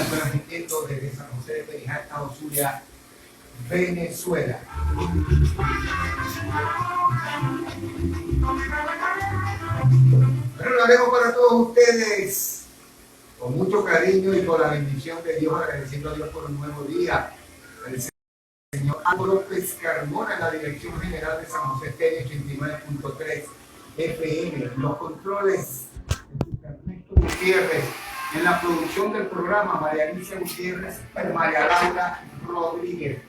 transmitiendo desde San José de Perijá, Estado Zulia, Venezuela. Bueno, lo haremos para todos ustedes con mucho cariño y con la bendición de Dios, agradeciendo a Dios por un nuevo día. El señor Álvaro López Carmona en la dirección general de San José Estéreo 89.3 FM. Los controles de Ernesto Gutiérrez. En la producción del programa, María Alicia Gutiérrez y María Laura Rodríguez.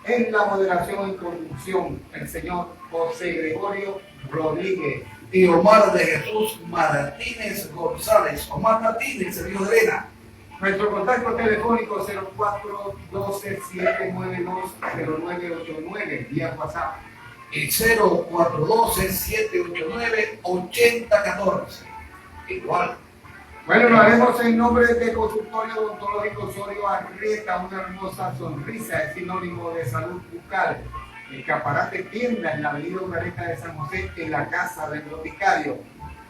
En la moderación y conducción, el señor José Gregorio Rodríguez. Y Omar de Jesús Martínez González. Omar Martínez, el hijo de Elena. Nuestro contacto telefónico 0412-792-0989 vía WhatsApp. Y 0412-789-8014. Igual. Bueno, lo haremos en nombre de Consultorio Odontológico Osorio Arrieta. Una hermosa sonrisa es sinónimo de salud bucal. Escaparate Tienda en la avenida Urdaneta de San José, en la casa del boticario.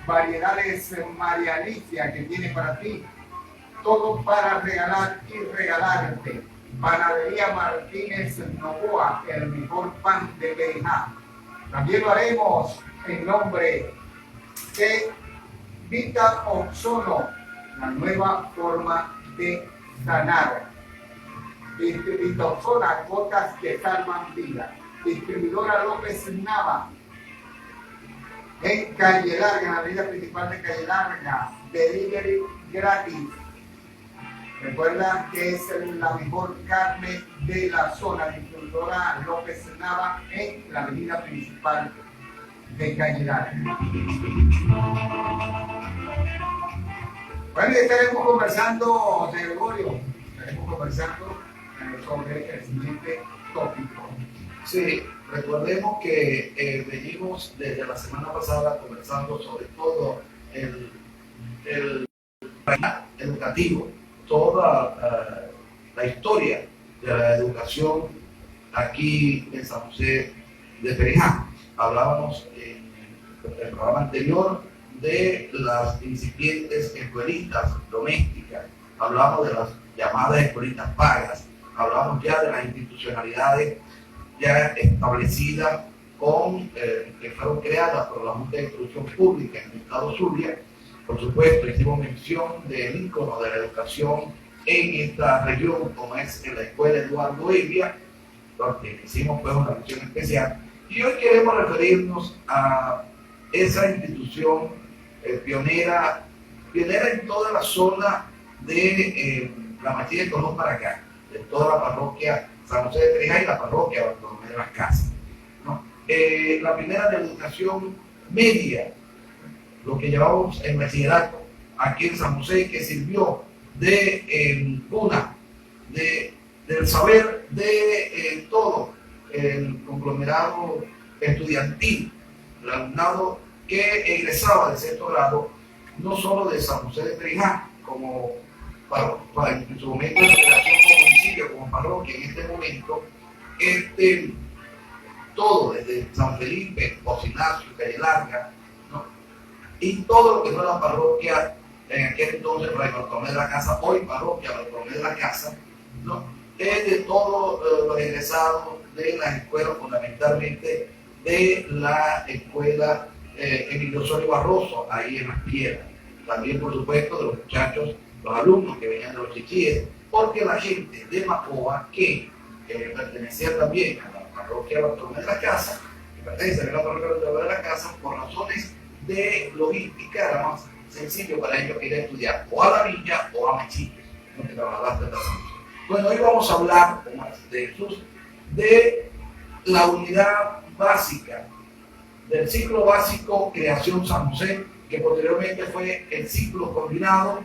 Variedades María Alicia que tiene para ti todo para regalar y regalarte. Panadería Martínez Novoa, el mejor pan de Perijá. También lo haremos en nombre de Vita Ozono, la nueva forma de sanar. Vita Ozono, gotas que salvan vida. Distribuidora López Nava, en Calle Larga, en la avenida principal de Calle Larga. Delivery gratis. Recuerda que es la mejor carne de la zona. Distribuidora López Nava, en la avenida principal de Calle Larga. Bueno, y estaremos conversando, José Gregorio, sobre el siguiente tópico. Sí, recordemos que venimos desde la semana pasada conversando sobre todo el educativo, toda la historia de la educación aquí en San José de Perijá. Hablábamos en el programa anterior de las incipientes escuelitas domésticas, hablamos de las llamadas escuelitas pagas, hablamos ya de las institucionalidades ya establecidas que fueron creadas por la Junta de Instrucción Pública en el Estado Zulia. Por supuesto, hicimos mención del ícono de la educación en esta región, como es en la Escuela Eduardo Evia, donde hicimos pues una mención especial. Y hoy queremos referirnos a esa institución pionera en toda la zona de la Maestría de Colón para acá, de toda la parroquia San José de Perijá y la parroquia Bartolomé de las Casas, ¿no? La primera de educación media, lo que llamamos el bachillerato, aquí en San José, que sirvió de cuna, del saber de todo el conglomerado estudiantil, el alumnado que egresaba de sexto grado, no solo de San José de Perijá, como en su momento de relación con municipio, como parroquia en este momento, todo desde San Felipe, Bocinacio, Calle Larga, ¿no? Y todo lo que fue la parroquia en aquel entonces, Fray Bartolomé de la Casa, hoy parroquia Bartolomé de la Casa, ¿no? Es de todos los egresados de las escuelas, fundamentalmente de la escuela Emilio Osorio Barroso, ahí en Las Piedras. También, por supuesto, de los muchachos, los alumnos que venían de los chichíes, porque la gente de Macoa, que pertenecía también a la parroquia Bartolomé de la Casa, que pertenece a la parroquia Bartolomé de la Casa, por razones de logística, era más sencillo para ellos ir a estudiar o a la villa o a Mechique, donde trabajaban de San. Bueno, hoy vamos a hablar de Jesús, de la unidad básica, del ciclo básico Creación San José, que posteriormente fue el ciclo combinado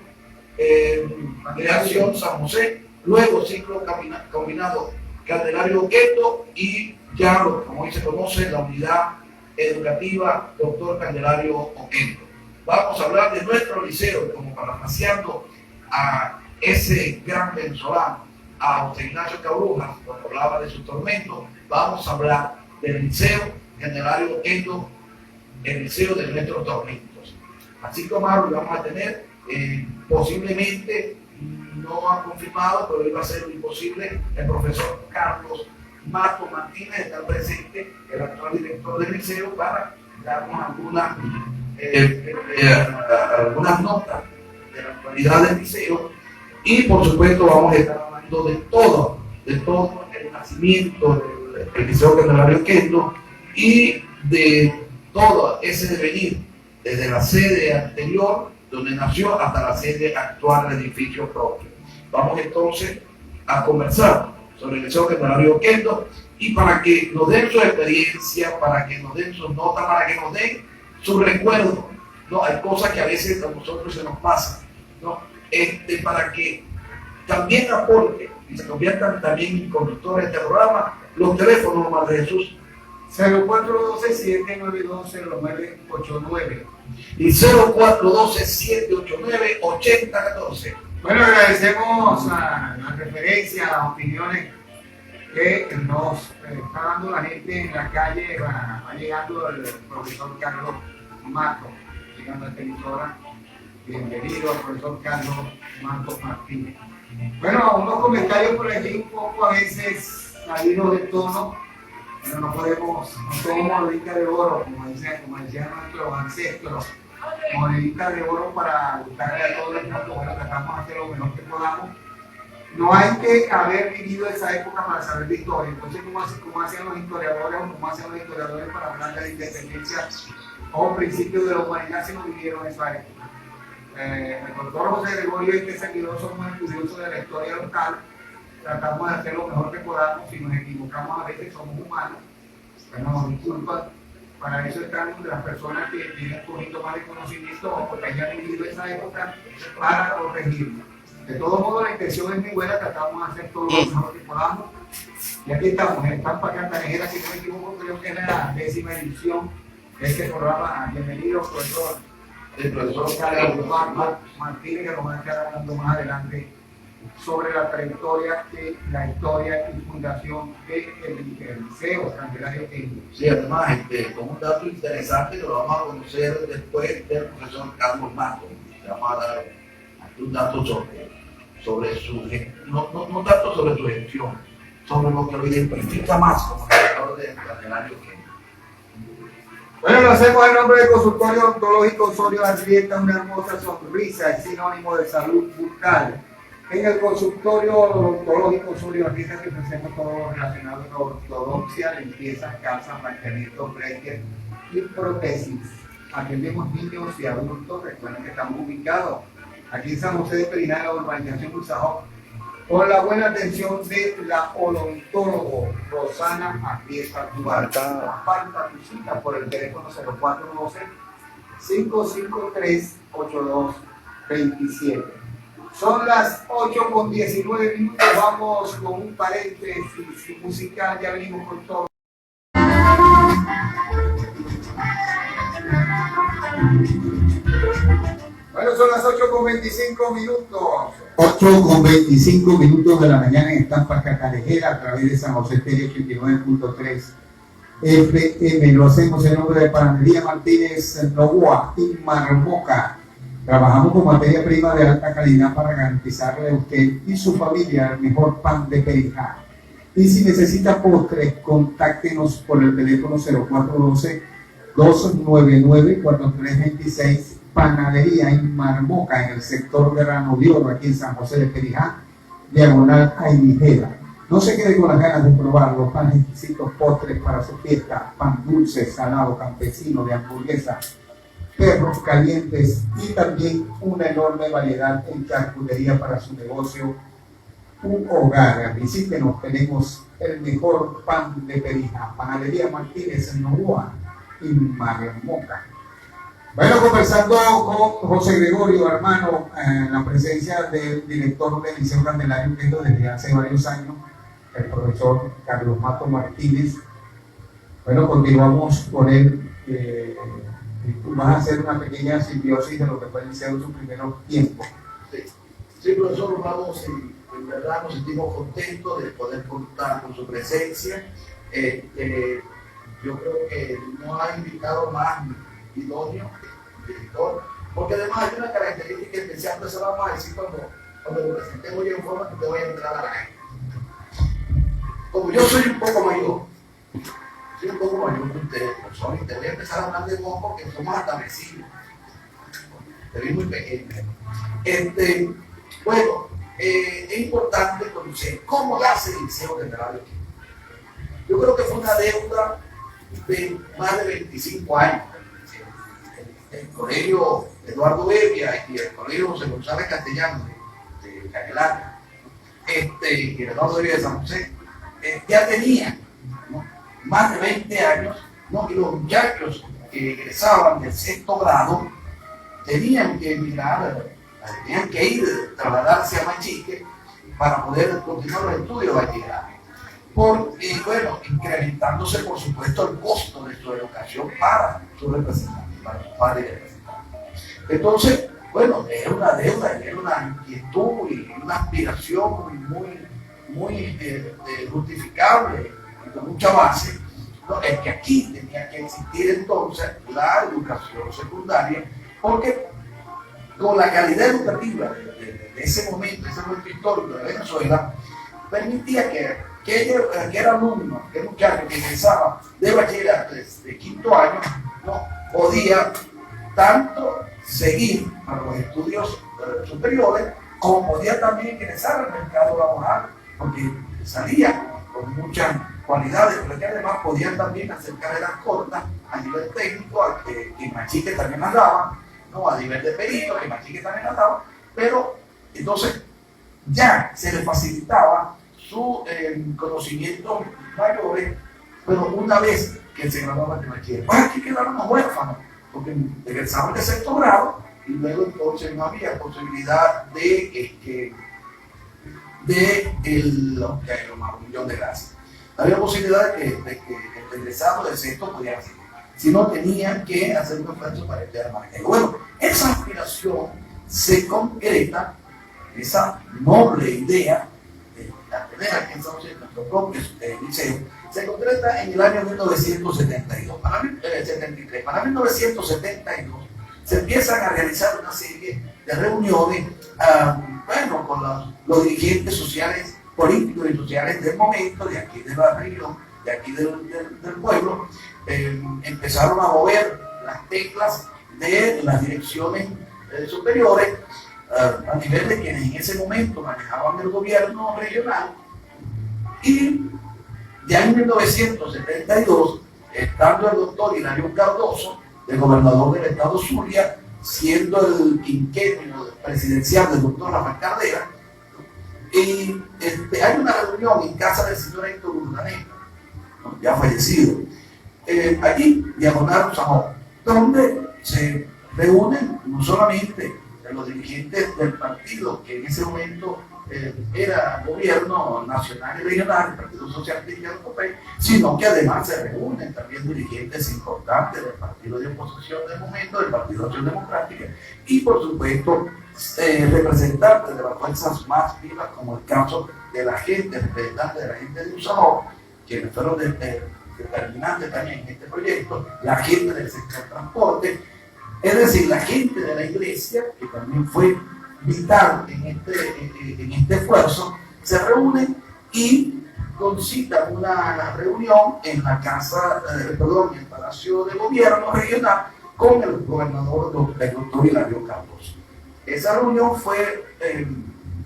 Creación San José, luego ciclo combinado Candelario Oquendo y ya, como hoy se conoce, la unidad educativa Doctor Candelario Oquendo. Vamos a hablar de nuestro liceo, como parafraseando a ese gran venezolano, a José Ignacio Cabrujas, cuando hablaba de su tormento. Vamos a hablar del liceo Candelario Oquendo, el liceo de nuestros tormentos. Así como lo vamos a tener posiblemente no ha confirmado, pero iba a ser imposible. El profesor Carlos Mato Martínez está presente, el actual director del liceo, para darnos algunas notas de la actualidad del liceo. Y por supuesto vamos a estar hablando de todo el nacimiento del Liceo Candelario Oquendo y de todo ese devenir, desde la sede anterior, donde nació, hasta la sede actual del edificio propio. Vamos entonces a conversar sobre el Liceo Candelario Oquendo, y para que nos den su experiencia, para que nos den sus notas, para que nos den su recuerdo, ¿no? Hay cosas que a veces a nosotros se nos pasan, ¿no? Para que también aporten y se conviertan también en conductores de este programa. Los teléfonos, María Jesús. 0412-792-0989 y 0412-789-8014. Bueno, agradecemos a las referencias, a las opiniones que nos está dando la gente en la calle. Va llegando el profesor Carlos Mato, llegando a esta emisora. Bienvenido al profesor Carlos Mato Martínez. Bueno, unos comentarios por allí un poco a veces salidos de tono, pero no somos moneditas de oro, como decían nuestros ancestros, moneditas de oro para gustarle a todo el mundo. Bueno, tratamos de hacer lo mejor que podamos. No hay que haber vivido esa época para saber de historia. Entonces, ¿cómo hacían los historiadores o cómo hacían los historiadores para hablar de la independencia o principios de la humanidad si no vivieron esa época? El doctor José Gregorio y que seguidor somos estudiosos de la historia local. Tratamos de hacer lo mejor que podamos. Si nos equivocamos a veces somos humanos, bueno, disculpas. Para eso están las personas que tienen un poquito más de conocimiento o porque hayan vivido esa época para corregirlo. De todos modos, la intención es muy buena, tratamos de hacer todo lo mejor que podamos. Y aquí estamos, en Estampa Cantarejera, si no me equivoco, creo que es la 10ª edición de este programa. Bienvenido, profesor. El profesor Carlos Martínez, que nos va a estar hablando más adelante sobre la trayectoria, la historia y fundación del Liceo Candelario Oquendo. Sí, además, con un dato interesante que lo vamos a conocer después del profesor Carlos Mato. Le vamos a dar un dato sobre su no tanto sobre su gestión, sobre lo que lo identifica más como director del Candelario Oquendo. Bueno, lo hacemos en nombre del consultorio odontológico Osorio Arrieta. Una hermosa sonrisa es sinónimo de salud bucal. En el consultorio odontológico Osorio Arrieta que ofrecemos todo lo relacionado con ortodoncia, limpieza, calza, mantenimiento, bracket y prótesis. Atendemos niños y adultos. Recuerden que estamos ubicados aquí en San José de Periná, en la urbanización Ursajó, con la buena atención de la odontólogo Rosana Arrieta Duarte. Aparta tu cita por el teléfono 0412-553-8227. Son las 8:19. Vamos con un paréntesis musical, ya venimos con todo. Bueno, son las 8:25. 8:25 de la mañana en Estampa Cantarejera a través de San José Estéreo 89.3 FM. Lo hacemos en nombre de Panadería Martínez Novoa y Marmoca. Trabajamos con materia prima de alta calidad para garantizarle a usted y su familia el mejor pan de Perijá. Y si necesita postres, contáctenos por el teléfono 0412-299-4326. Panadería en Marmoca, en el sector Grano de Oro, aquí en San José de Perijá, diagonal a Ligera. No se quede con las ganas de probar los panes exquisitos, postres para su fiesta, pan dulce, salado, campesino, de hamburguesa, perros calientes y también una enorme variedad en charcutería para su negocio, un hogar. Visítenos, tenemos el mejor pan de Perijá. Panadería Martínez en Novoa y Marmoca. Bueno, conversando con José Gregorio, hermano, en la presencia del director del Liceo Candelario Oquendo desde hace varios años, el profesor Carlos Mato Martínez. Bueno, continuamos con él. Tú vas a hacer una pequeña simbiosis de lo que fue el liceo en sus primeros tiempos. Sí, profesor, vamos, en verdad nos sentimos contentos de poder contar con su presencia. Yo creo que no ha invitado más idóneo, director, porque además hay una característica especial, que se la vamos a decir cuando lo presenté voy en forma que te voy a entrar a la gente. Como yo soy un poco mayor que ustedes, profesor, y te voy a empezar a hablar de vos porque somos hasta vecinos. Te vi muy pequeño. Bueno, es importante conocer cómo nace el Liceo General de Quito. Yo creo que fue una deuda de más de 25 años. El colegio Eduardo Bebbia y el colegio José González Castellano de Cañelana, y el Eduardo Bebbia de San José, ya tenían, ¿no?, más de 20 años, ¿no?, y los muchachos que egresaban del sexto grado tenían que emigrar, tenían que ir, trasladarse a Machique para poder continuar los estudios de bachillerato. Bueno, incrementándose por supuesto el costo de su educación para sus representantes, para sus padres y representantes. Entonces, bueno, era una deuda, era una inquietud y una aspiración muy justificable y con mucha base, ¿no?, es que aquí tenía que existir entonces la educación secundaria, porque con la calidad educativa de ese momento histórico de Venezuela, permitía que era alumno, que muchacho que ingresaba de bachillerato de quinto año, no podía tanto seguir para los estudios superiores, como podía también ingresar al mercado laboral, porque salía con muchas cualidades, pero que además podían también hacer carreras cortas a nivel técnico, que Machique también las daba, ¿no?, a nivel de perito, que Machique también las daba, pero entonces ya se le facilitaba su conocimiento mayores, pero una vez que se graduaba de bachiller, pues aquí quedaron los huérfanos, porque egresaban de sexto grado y luego entonces no había posibilidad de un millón de gracias. Había posibilidad de que el egresado de sexto pudiera hacer, si no tenían que hacer un esfuerzo para estudiar más. Bueno, esa aspiración se concreta, esa noble idea de tener aquí en San José nuestro propio liceo, se concreta en el año 1972. Para 1972 se empiezan a realizar una serie de reuniones, bueno, con los dirigentes sociales, políticos y sociales del momento, de aquí de la región, de aquí del pueblo. Empezaron a mover las teclas de las direcciones superiores a nivel de quienes en ese momento manejaban el gobierno regional. Y ya en 1972, estando el doctor Hilario Cardoso, el gobernador del estado Zulia, siendo el quinquenio presidencial del doctor Rafael Caldera, y hay una reunión en casa del señor Héctor Urdaneta, ¿no?, ya fallecido, allí, diagonal Zamora, donde se reúnen no solamente los dirigentes del partido, que en ese momento era gobierno nacional y regional, el Partido Social Cristiano Copey, sino que además se reúnen también dirigentes importantes del partido de oposición del momento, del Partido Acción Democrática, y por supuesto representantes de las fuerzas más vivas, como el caso de la gente, representantes de la gente de Usamor, quienes fueron determinantes también en este proyecto, la gente del sector transporte, es decir, la gente de la iglesia, que también fue vital en este esfuerzo, se reúnen y concitan una reunión en la casa, en el Palacio de Gobierno Regional, con el gobernador, el doctor Hilario Cardoso. Esa reunión fue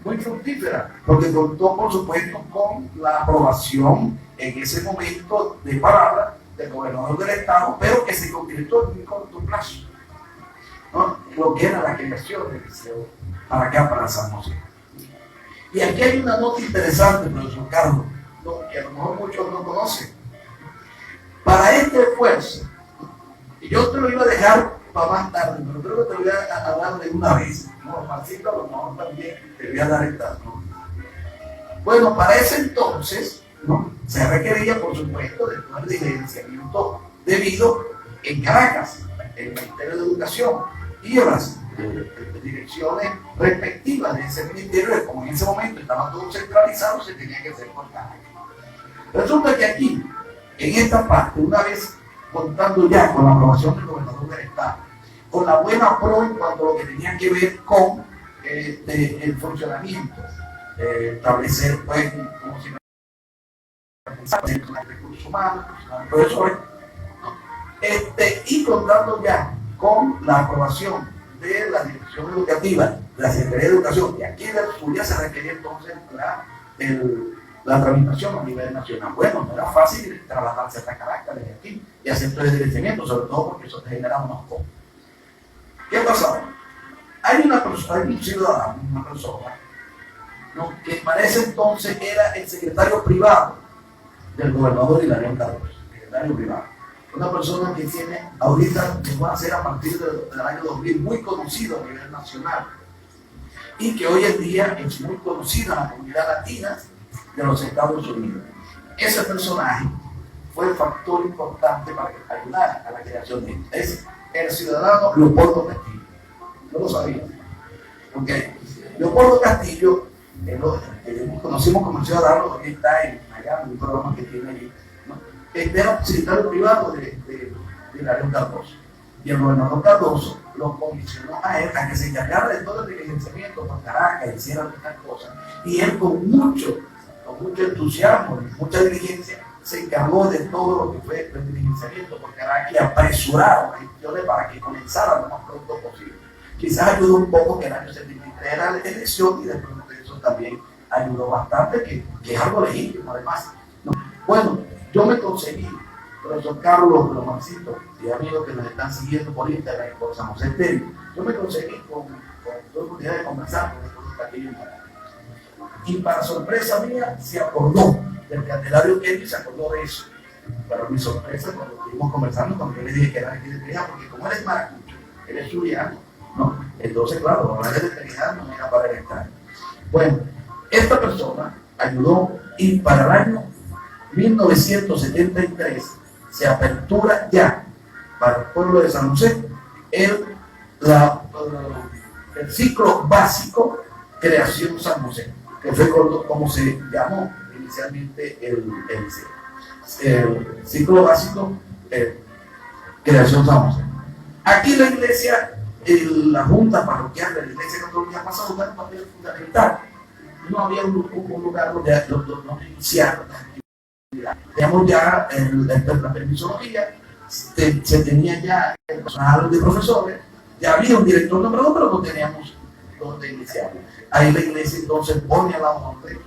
muy fructífera, porque contó, por supuesto, con la aprobación en ese momento de palabra del gobernador del estado, pero que se concretó en muy corto plazo, ¿no?, lo que era la creación del liceo para acá, para San José. Y aquí hay una nota interesante, profesor Carlos, ¿no?, que a lo mejor muchos no conocen. Para este esfuerzo, y yo te lo iba a dejar para más tarde, pero creo que te voy a hablar de una vez, ¿no?, Marcito, a lo mejor también te voy a dar esta nota. Bueno, para ese entonces, ¿no?, se requería, por supuesto, de un licenciamiento debido en Caracas, el Ministerio de Educación y las direcciones respectivas de ese ministerio, como en ese momento estaban todos centralizados, se tenía que hacer por Caracas. Resulta que aquí, en esta parte, una vez contando ya con la aprobación del gobernador del estado, con la buena pro en cuanto a lo que tenía que ver con el funcionamiento, establecer, pues, como si recursos humanos, profesores, y contando ya con la aprobación de la Dirección Educativa, de la Secretaría de Educación, y aquí en el Zulia se requería entonces la tramitación a nivel nacional. Bueno, no era fácil trabajar ciertas caracteres aquí y hacer todo el direccionamiento, sobre todo porque eso te genera unos costos. ¿Qué pasaba? Hay un ciudadano, una persona, ¿no?, que parece entonces era el secretario privado del gobernador Hilarión Carlos, secretario privado. Una persona que tiene, ahorita, que va a ser a partir del año 2000, muy conocido a nivel nacional y que hoy en día es muy conocido en la comunidad latina de los Estados Unidos. Ese personaje fue el factor importante para que ayudara a la creación de esto. Es el ciudadano Leopoldo Castillo. No lo sabía. Okay. Leopoldo Castillo, que conocimos como el ciudadano, que está allá en un programa que tiene allí, ¿no?, era un secretario privado de Hilarión Cardoso. Y el gobernador Cardoso lo comisionó a él a que se encargara de todo el diligenciamiento por Caracas, hiciera estas cosas. Y él con mucho entusiasmo y mucha diligencia se encargó de todo lo que fue el diligenciamiento por Caracas y apresuraron las gestiones para que comenzaran lo más pronto posible. Quizás ayudó un poco que el año 73 era la elección y de pronto eso también ayudó bastante, que es algo legítimo además, ¿no? Bueno, yo me conseguí, profesor Carlos Romancito y amigos que nos están siguiendo por Instagram y por San José Estéreo, yo me conseguí con la oportunidad de conversar con el profesor Castillo. Y para sorpresa mía, se acordó del Candelario Kelly, se acordó de eso. Para mi sorpresa, cuando estuvimos conversando, cuando yo le dije que era aquí de Trinidad, porque como él es maracucho, él es zuliano, ¿no? Entonces, claro, hablar de Trinidad no era para el extraño. Bueno, esta persona ayudó y para el año 1973 se apertura ya para el pueblo de San José el ciclo básico Creación San José, que fue como se llamó inicialmente el ciclo básico Creación San José. Aquí la iglesia, la junta parroquial de la iglesia católica pasó a jugar un papel fundamental. No había un lugar donde no iniciar la actividad. Teníamos ya la permisología, se tenía ya el personal de profesores, ya había un director nombrado, pero no teníamos donde iniciar. Ahí la iglesia entonces pone a la orden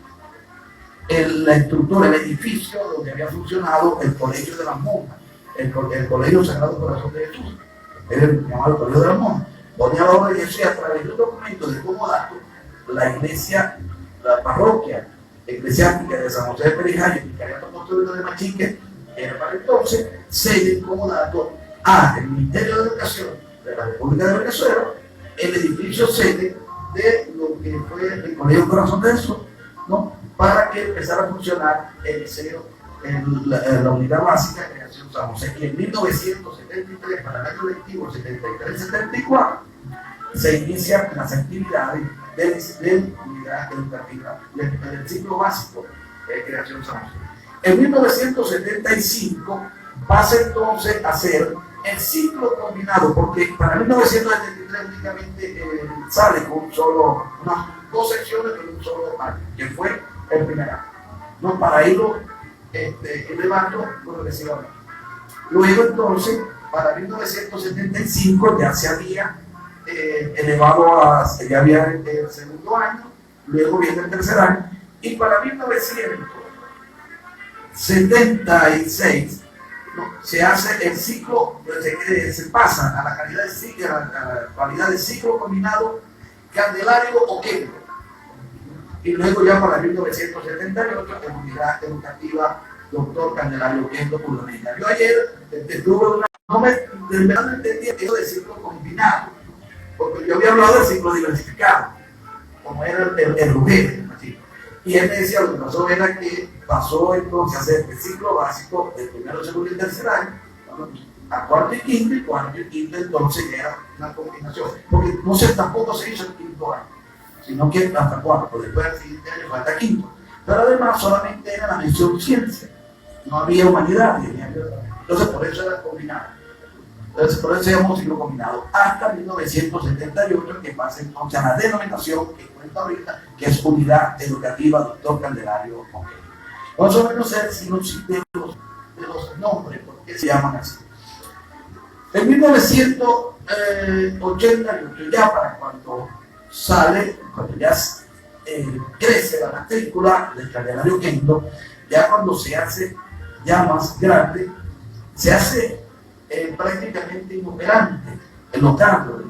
la estructura, el edificio donde había funcionado el colegio de las monjas, el colegio Sagrado Corazón de Jesús, era el llamado colegio de las monjas. Pone a la orden eso y a través de un documento de comodato, la iglesia, la parroquia eclesiástica de San José de Perijá y el Vicariato Apostólico de Machique, era para entonces cede como dato al Ministerio de Educación de la República de Venezuela el edificio sede de lo que fue el Colegio Corazón de Jesús, ¿no?, para que empezara a funcionar el liceo, la unidad básica de Creación San José. Y en 1973, para el año lectivo 73-74, se inician las actividades de unidad educativa del ciclo básico de Creación San José. En 1975 pasa entonces a ser el ciclo combinado, porque para 1973 únicamente sale con unas dos secciones de un solo año, que fue el primer año, ¿no?, para irlo elevando progresivamente. Luego entonces, para 1975 ya se había elevado ya había el segundo año, luego viene el tercer año, y para 1976 se hace el ciclo, se pasa a la calidad de ciclo combinado Candelario Oquendo, y luego ya para 1978 en unidad educativa Doctor Candelario Oquendo Purlaneta. Yo ayer tuve no entendía eso de ciclo combinado, porque yo había hablado del ciclo diversificado, como era el Rugger, y él me decía, lo que pasó era que pasó entonces a hacer el ciclo básico del primero, segundo y tercer año, a cuarto y quinto entonces ya era una combinación, porque no sé, tampoco se hizo el quinto año, sino que hasta cuarto, después del siguiente año falta quinto, pero además solamente era la mención ciencia, no había humanidades, entonces por eso era combinado. Entonces, por eso se llamó ciclo combinado. Hasta 1978, que pasa entonces a la denominación que cuenta ahorita, que es Unidad Educativa Doctor Candelario Moquegui. Más o menos es si de los nombres, ¿por qué se llaman así? En 1988, ya para cuando sale, cuando ya crece la matrícula del Candelario Quinto, ya cuando se hace ya más grande, se hace prácticamente inoperante el local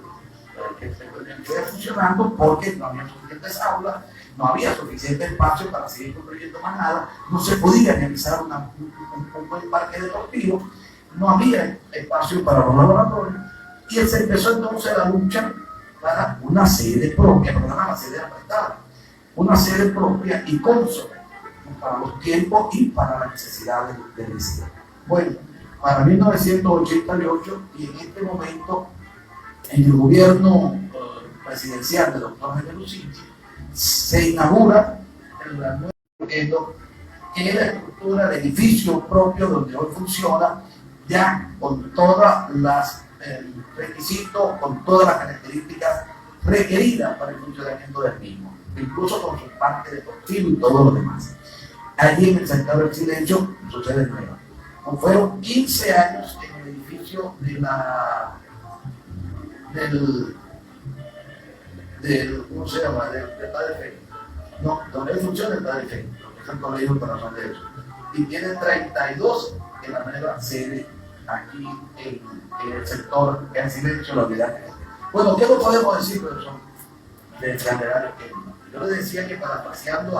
que queda funcionando porque no había suficientes aulas, no había suficiente espacio para seguir construyendo más nada, no se podía realizar un buen parque deportivo, no había espacio para los laboratorios y se empezó entonces la lucha para una sede propia, pero no la sede prestada, una sede propia y consona para los tiempos y para las necesidades del liceo. Bueno, para 1988 y en este momento en el gobierno presidencial del doctor Jaime Lucinchi se inaugura el nuevo proyecto que es la estructura del edificio propio donde hoy funciona ya con todas las requisitos, con todas las características requeridas para el funcionamiento del mismo, incluso con su parque deportivo y todo lo demás. Allí en el Cercado del Silencio sucede nueva. Fueron 15 años en el edificio de del ¿cómo se llama? Del Padre Félix. No, donde funciona el Padre Félix, que es el colegio para razón de eso. Y tiene 32 en la nueva sede aquí en el sector El Silencio, la unidad. Bueno, ¿qué no podemos decir, profesor, del Candelario? Yo le decía que parafraseando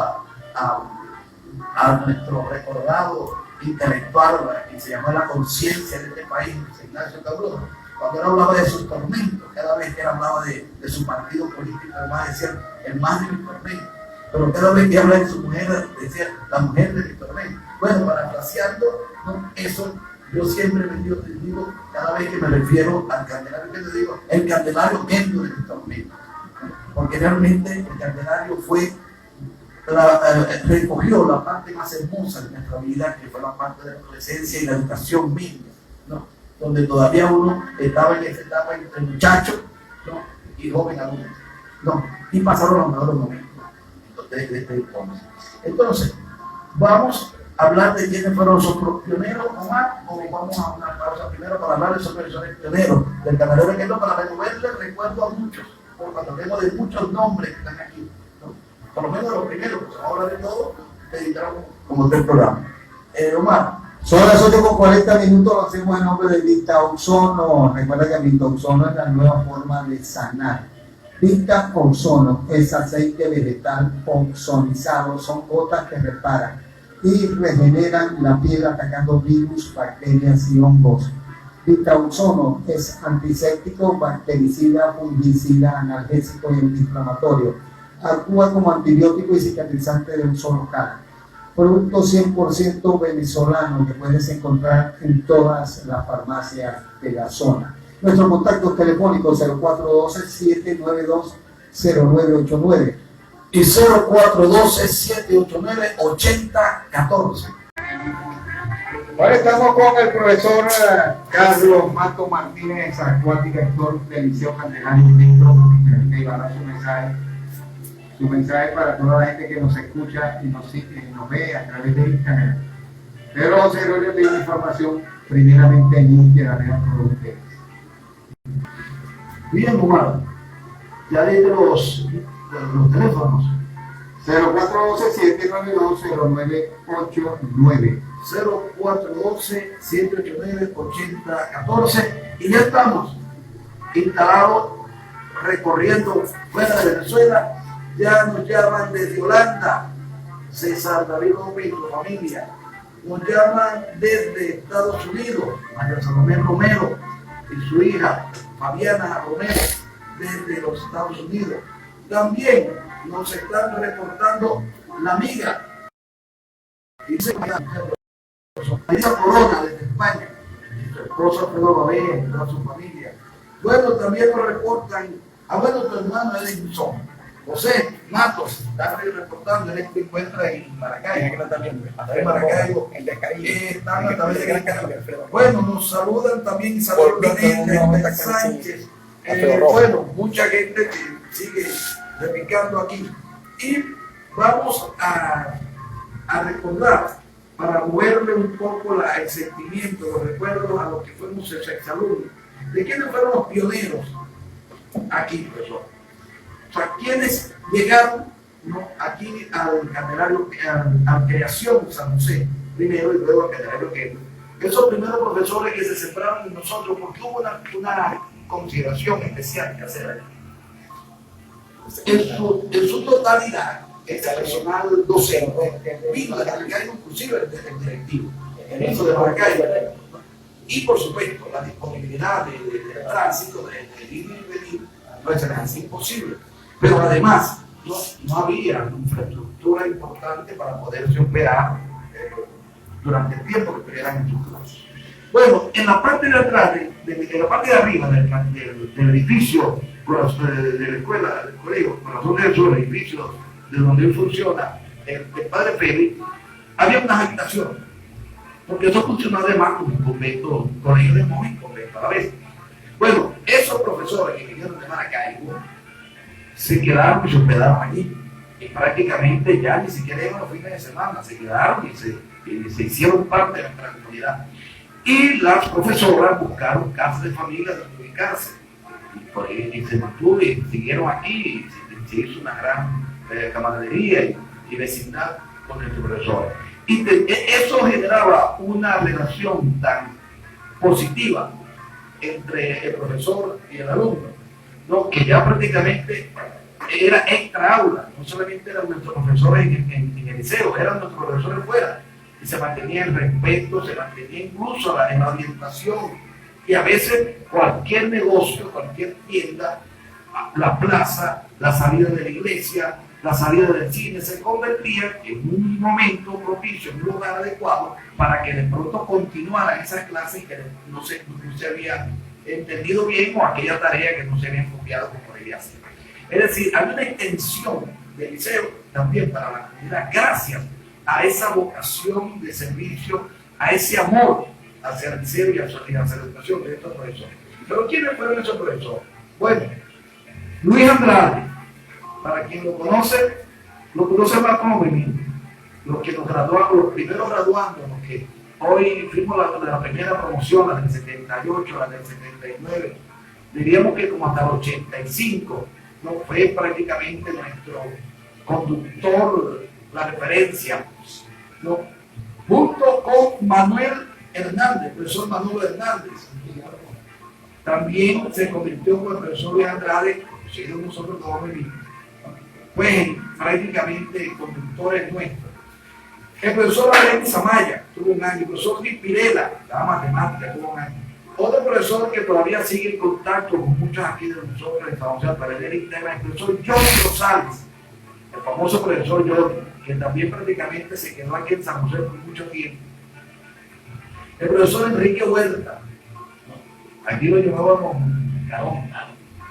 a nuestro recordado intelectual que se llamó la conciencia de este país, Ignacio Cabrón, cuando él hablaba de sus tormentos, cada vez que él hablaba de su partido político, además decía el más de mis tormentos, pero cada vez que habla de su mujer, decía la mujer de mis tormentos. Bueno, parafraseando, ¿no? Eso yo siempre me digo, cada vez que me refiero al Candelario, que te digo, el Candelario medio de mis tormentos, porque realmente el Candelario fue recogió la parte más hermosa de nuestra vida, que fue la parte de la adolescencia y la educación misma, ¿no? Donde todavía uno estaba en esa etapa entre muchacho, ¿no? Y joven adulto, ¿no? Y pasaron los mejores momentos de este entonces. Entonces, vamos a hablar de quiénes fueron esos pioneros, Omar, o vamos a una pausa primero para hablar de esos pioneros del Candelario Quinto, para devolverle recuerdo a muchos, porque cuando hablemos de muchos nombres que están aquí, por lo menos los primeros, pues vamos a hablar de todo, dedicamos como 3 programas. Omar. Son las 8:40, lo hacemos en nombre de Vista Ozono. Recuerda que Vista Ozono es la nueva forma de sanar. Vista Ozono es aceite vegetal ozonizado, son gotas que reparan y regeneran la piel atacando virus, bacterias y hongos. Vista Ozono es antiséptico, bactericida, fungicida, analgésico y antiinflamatorio. Actúa como antibiótico y cicatrizante de un solo local. Producto 100% venezolano que puedes encontrar en todas las farmacias de la zona. Nuestro contacto telefónico 0412-792-0989 y 0412-789-8014. Ahora estamos con el profesor Carlos Mato Martínez, actual director del Liceo Candelario Quinto, que llevará su mensaje para toda la gente que nos escucha y nos ve a través de internet. Pero José Gregorio tiene información primeramente limpia de todos ustedes. Bien, Omar, ya de los teléfonos. 0412-792-0989. 0412-789-8014 y ya estamos instalados recorriendo fuera de Venezuela. Ya nos llaman desde Holanda, César David Gómez y su familia. Nos llaman desde Estados Unidos, María Salomé Romero y su hija Fabiana Romero, desde los Estados Unidos. También nos están reportando la amiga María Corona desde España, y su esposo Alfredo Babé y toda su familia. Bueno, también nos reportan, bueno, tu hermano Edinson, José Matos, está reportando, él se encuentra en Maracaibo. En Maracaibo. Están a través de Gran Caribe. Bueno, nos saludan también Isabel Danita, Sánchez. Bueno, mucha gente que sigue replicando aquí. Y vamos a recordar, para moverle un poco el sentimiento, los recuerdos a los que fuimos exalumnos, de quiénes fueron los pioneros aquí, profesor. O sea, quienes llegaron, ¿no?, aquí al Candelario, a Creación San José, primero, y luego al Candelario Quedo. Esos primeros profesores que se sembraron en nosotros, porque hubo una consideración especial que hacer. En su totalidad, este personal docente vino de Maracaibo, inclusive el directivo, eso de Maracaibo. Y por supuesto, la disponibilidad del tránsito, de ir y venir, no es imposible. Pero además, no había infraestructura importante para poderse operar durante el tiempo que estuvieran en sus clases. Bueno, en la parte de atrás, en la parte de arriba del edificio, de la escuela, del colegio, corazón de Jesús, el edificio de donde funciona el padre Félix, había unas habitaciones, porque eso funcionaba además como un convento, un colegio de monjes, un convento a la vez. Bueno, esos profesores que vinieron de Maracaibo se quedaron y se hospedaron allí, y prácticamente ya ni siquiera iban los fines de semana, se quedaron y se hicieron parte de nuestra comunidad. Y las profesoras buscaron casas de familia donde ubicarse, y se mantuvo y siguieron aquí, y se hizo una gran camaradería y vecindad con el profesor. Y eso generaba una relación tan positiva entre el profesor y el alumno, ¿no?, que ya prácticamente era extra aula, no solamente eran nuestros profesores en el liceo, eran nuestros profesores fuera, y se mantenía el respeto, se mantenía incluso en la orientación, y a veces cualquier negocio, cualquier tienda, la plaza, la salida de la iglesia, la salida del cine, se convertía en un momento propicio, en un lugar adecuado para que de pronto continuaran esas clases que no se habían entendido bien, o aquella tarea que no se había copiado como debía ser. Es decir, hay una extensión del liceo también para la comunidad, gracias a esa vocación de servicio, a ese amor hacia el liceo y hacia la educación de estos profesores. Pero ¿quiénes fueron esos profesores? Bueno, Luis Andrade, para quien lo conoce más joven, los que nos graduamos, los primeros graduandos, los que hoy fuimos la primera promoción, la del 78, la del 79, diríamos que como hasta el 85, ¿no?, fue prácticamente nuestro conductor, la referencia, ¿no?, junto con Manuel Hernández, el profesor Manuel Hernández. También se convirtió con el profesor Luis Andrade, siendo nosotros jóvenes, pues prácticamente conductores nuestros. El profesor Alexis Zamaya tuvo un año, el profesor Luis Pirela, la matemática, tuvo un año. Otro profesor que todavía sigue en contacto con muchos aquí de nosotros en San José, para el interna, el profesor Jordi Rosales, el famoso profesor Jordi, que también prácticamente se quedó aquí en San José por mucho tiempo. El profesor Enrique Huerta, aquí lo llamábamos Carón,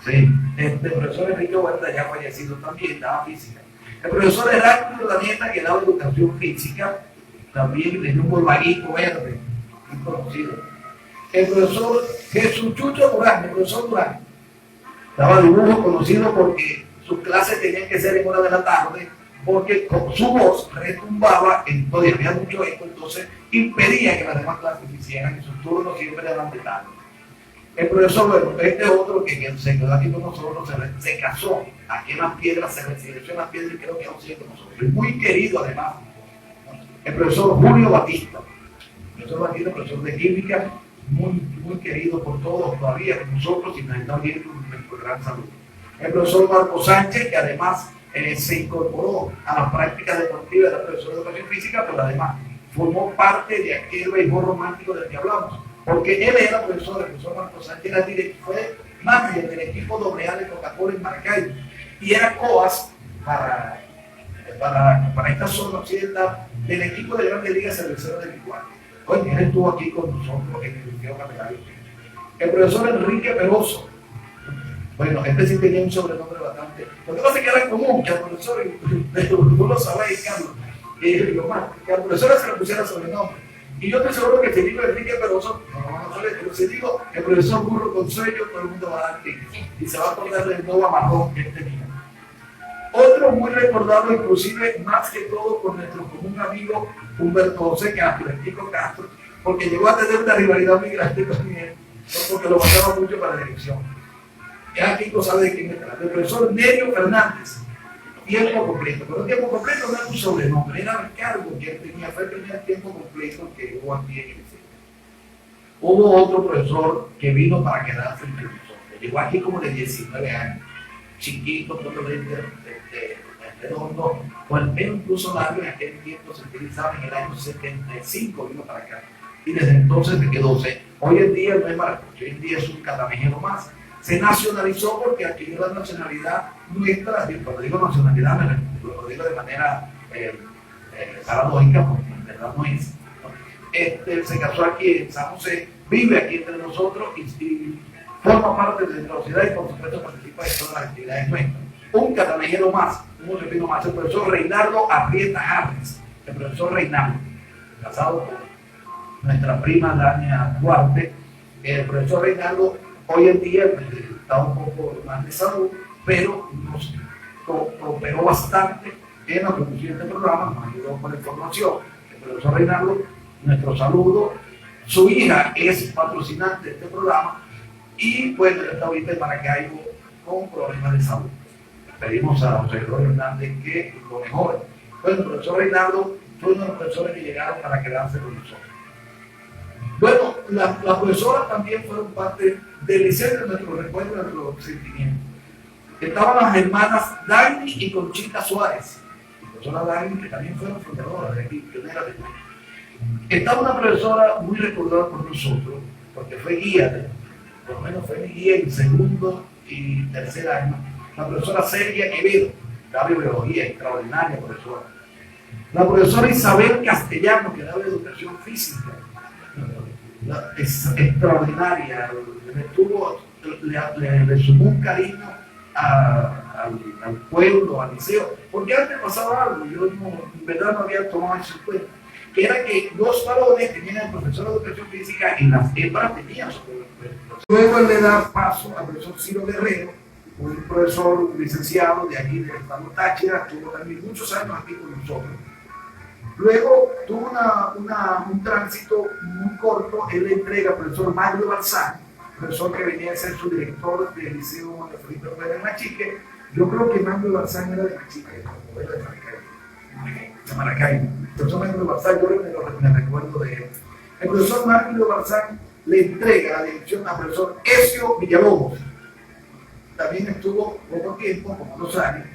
sí, el profesor Enrique Huerta ya fallecido también, daba física. El profesor Heráclito Danieta, que daba educación física, también tenía un bolvaguito verde, muy conocido. El profesor Jesús Chucho Durán, el profesor Durán, daba dibujo, conocido porque sus clases tenían que ser en hora de la tarde, porque con su voz retumbaba, entonces había mucho eco, entonces impedía que las demás clases hicieran, y sus turnos siempre eran de tarde. El profesor, bueno, este otro que se quedó aquí con nosotros, se casó aquí en Las Piedras, se residenció en Las Piedras y creo que aún sigue con nosotros. Es muy querido además. El profesor Julio Batista, profesor de química, muy querido por todos todavía, con nosotros, y nos está viendo nuestra gran salud. El profesor Marco Sánchez, que además se incorporó a las prácticas deportivas de la profesora de educación física, pero además formó parte de aquel béisbol romántico del que hablamos, porque él era profesor, el profesor Marco Sánchez fue manager del equipo AA de Coca-Cola en Maracaibo, y era COAS para esta zona occidental del equipo de Grandes Ligas Cerveceros de Igual. Oye, él estuvo aquí con nosotros en el Liceo Candelario. El profesor Enrique Peroso, Bueno, este sí tenía un sobrenombre bastante. Lo que pasa es que era común que al profesor, tú lo sabéis, Carlos, que al profesor se le pusiera sobrenombre. Y yo estoy seguro que si digo Enrique Peroso, pero si digo el profesor Burro Consuelo, todo el mundo va a dar clic y se va a acordar del nuevo marrón que él tenía. Otro muy recordado, inclusive más que todo por nuestro común amigo Humberto José Castro, el Chico Castro, porque llegó a tener una rivalidad muy grande con él, porque lo mandaba mucho para la dirección. Ya Kiko sabe de quién me trata. El profesor Nerio Fernández, tiempo completo, pero tiempo completo no era un sobrenombre, era el cargo que él tenía, fue el primer tiempo completo que hubo aquí en el centro. Hubo otro profesor que vino para quedarse en el que llegó aquí como de 19 años, chiquito, totalmente redondo, o el pelo incluso largo, en aquel tiempo se utilizaba en el año 75, vino para acá, y desde entonces me quedó. Hoy en día no es maracucho, hoy en día es un catamejero más. Se nacionalizó porque adquirió la nacionalidad nuestra, y cuando digo nacionalidad lo digo de manera paradójica, porque en verdad no es. Se casó aquí en San José, vive aquí entre nosotros y forma parte de nuestra sociedad y por supuesto participa en todas las actividades nuestras. Un catamejero más, un repito más, el profesor Reinaldo Arrieta Harris, el profesor Reinaldo, casado con nuestra prima Dania Duarte. El profesor Reinaldo hoy en día está un poco más de salud, pero nos cooperó bastante en la producción de este programa, nos ayudó con la información. El profesor Reinaldo, nuestro saludo. Su hija es patrocinante de este programa y bueno, está ahorita en Maracaibo con problemas de salud. Pedimos a José Gregorio Hernández que lo mejore. Bueno, el profesor Reinaldo fue uno de los profesores que llegaron para quedarse con nosotros. Bueno, las profesoras también fueron parte del liceo de nuestro recuerdo, de nuestro sentimiento. Estaban las hermanas Dani y Conchita Suárez, la profesora Dani, que también fueron fundadoras de aquí, pioneras de México. Estaba una profesora muy recordada por nosotros, porque fue guía, por lo menos fue mi guía en segundo y tercer año, la profesora Celia Quevedo, daba biología, extraordinaria profesora. La profesora Isabel Castellano, que daba educación física, es extraordinaria, le sumó un cariño al pueblo, al liceo, porque antes pasaba algo, yo en verdad no había tomado eso en cuenta, que era que los varones tenían el profesor de educación física y las hembras tenían su profesor. Luego él le da paso al profesor Ciro Guerrero, un profesor licenciado de aquí del estado Táchira, estuvo también muchos años aquí con nosotros. Luego tuvo un tránsito muy corto, él le entrega al profesor Mario Balzán, profesor que venía a ser su director del Liceo de Felipe Pérez de Machique. Yo creo que Mario Balzán era de Machique, como era de Maracaibo. El profesor Mario Balzán, yo me recuerdo de él. El profesor Mario Balzán le entrega la dirección al profesor Ezio Villalobos, también estuvo poco tiempo, como 2 años,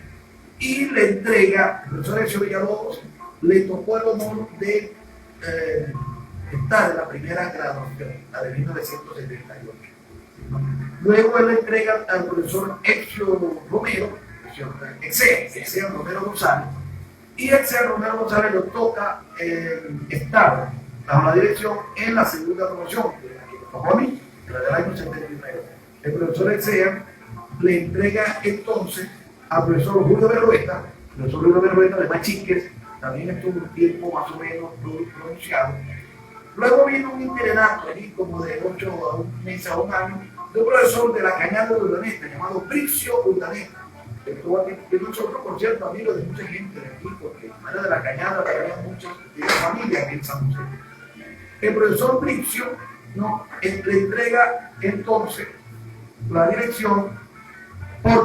y le entrega al profesor Ezio Villalobos, le tocó el honor de estar en la primera graduación, la de 1978. Luego él le entrega al profesor Ezio Romero, Ezio Romero González, y Ezio Romero González le toca estar bajo la dirección en la segunda promoción, que me tocó a mí, la del año 79. El profesor Ezio le entrega entonces al profesor Julio Berrueta, el profesor Julio Berrueta de Machiques, también estuvo un tiempo más o menos pronunciado. Luego vino un internato allí como de 8 meses a 1 año de un profesor de la Cañada de Urdaneta llamado Brixio Urdaneta, que estuvo aquí, que nosotros, por cierto, amigos de mucha gente de aquí, porque era de la Cañada, había muchas familias aquí en San José. El profesor Brixio le entrega entonces la dirección a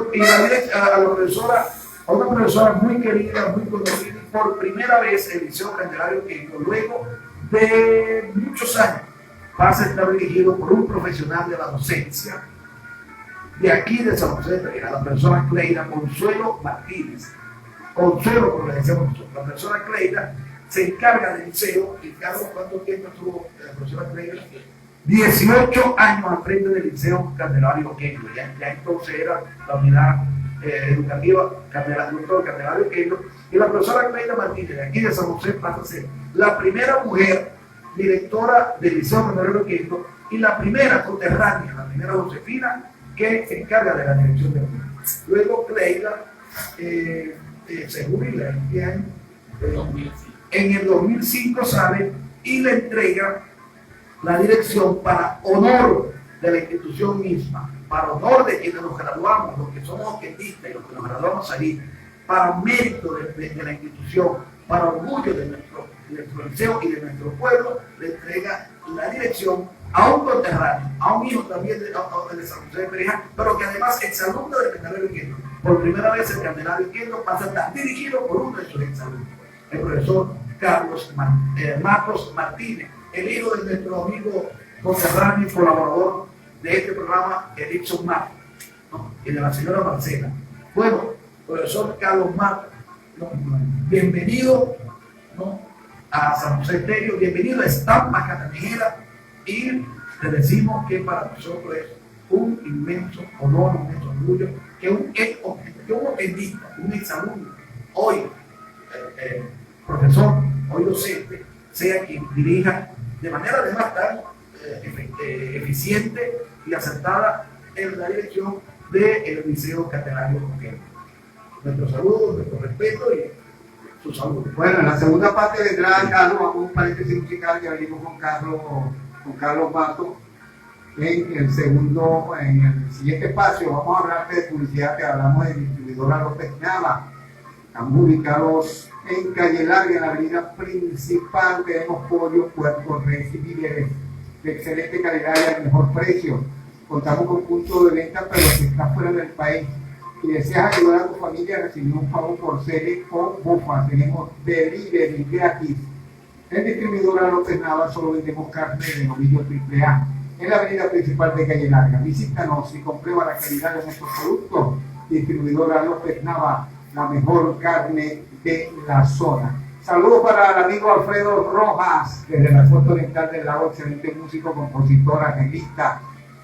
una profesora muy querida, muy conocida, por primera vez el Liceo Candelario Quevedo, luego de muchos años, pasa a estar dirigido por un profesional de la docencia de aquí de San José de Pereira, la profesora Cleida Consuelo Martínez. Consuelo, como le decíamos nosotros, la profesora Cleida se encarga del liceo. Y Carlos, ¿cuánto tiempo estuvo la profesora Cleida? 18 años al frente del Liceo Candelario Quevedo. Ya entonces era la unidad educativa doctor Candelario Quevedo, y la profesora Cleida Martínez de aquí de San José pasa a ser la primera mujer directora del Liceo Candelario Quevedo y la primera coterránea, la primera Josefina, que se encarga de la dirección del mismo. Luego Cleida se jubila en el 2005 sale y le entrega la dirección para honor de la institución misma, para honor de quienes nos graduamos, los que somos objetistas y los que nos graduamos allí, para mérito de la institución, para orgullo de nuestro liceo y de nuestro pueblo, le entrega la dirección a un conterráneo, a un hijo también de San José de Perijá, pero que además es alumno del Candelario Izquierdo. Por primera vez el Candelario Izquierdo pasa a estar dirigido por uno de sus exalumnos, el profesor Carlos Matos Martínez, el hijo de nuestro amigo conterráneo y colaborador de este programa, Edison Matos, ¿no? Y de la señora Marcela. Bueno, profesor Carlos Matos, ¿no? Bienvenido, ¿no?, a San José Estéreo, bienvenido a Estampa Cananejera, y le decimos que para nosotros es un inmenso honor, un inmenso orgullo que un objetista, un exalumno, hoy profesor, hoy docente, sea quien dirija de manera además tan eficiente y acertada en la dirección del Liceo Candelario Izquierdo. Nuestro saludo, nuestro respeto y su saludo. Bueno, en la segunda parte vendrá Carlos, vamos a un paréntesis musical que venimos con Carlos Matos. En el siguiente espacio vamos a hablar de publicidad, que hablamos de distribuidora López Nava. Estamos ubicados en Calle Larga, en la avenida principal. Tenemos pollo, puerco, res y víveres de excelente calidad y al mejor precio. Contamos con punto de venta, pero si estás fuera del país y deseas ayudar a tu familia a recibir un pago por serie o bufa, tenemos delivery gratis. En distribuidora López Nava solo vendemos carne de novillo AAA en la avenida principal de Calle Larga. Visítanos y comprueba la calidad de nuestros productos. Distribuidora López Nava, la mejor carne de la zona. Saludos para el amigo Alfredo Rojas, desde la costa oriental del lago, excelente músico, compositor, arreglista,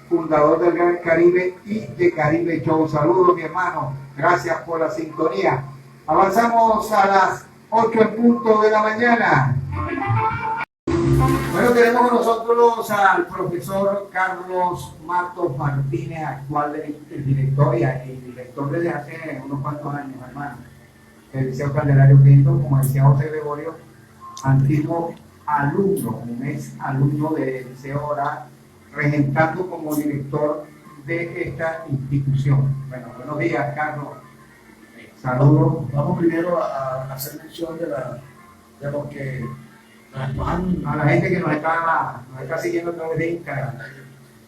fundador del Gran Caribe y de Caribe Show. Saludos, mi hermano, gracias por la sintonía. Avanzamos a las 8 en punto de la mañana. Bueno, tenemos con nosotros al profesor Carlos Matos Martínez, actual el director y el director desde hace unos cuantos años, hermano, del Liceo Candelario Izquierdo, como decía José Gregorio, antiguo alumno, un ex alumno del Liceo, ahora regentando como director de esta institución. Bueno, buenos días, Carlos. Saludos. Vamos primero a hacer mención de lo que a la gente que nos está siguiendo a través de Instagram.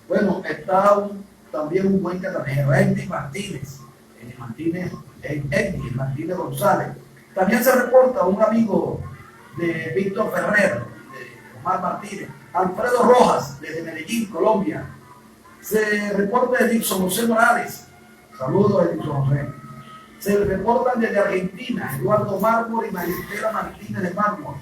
Bueno, está también un buen cananejero, Eddy Martínez González. También se reporta un amigo de Víctor Ferrer, de Omar Martínez, Alfredo Rojas, desde Medellín, Colombia. Se reporta de Edison José Morales. Saludos a Edison José. Se reportan desde Argentina, Eduardo Mármol y Maristela Martínez de Mármol.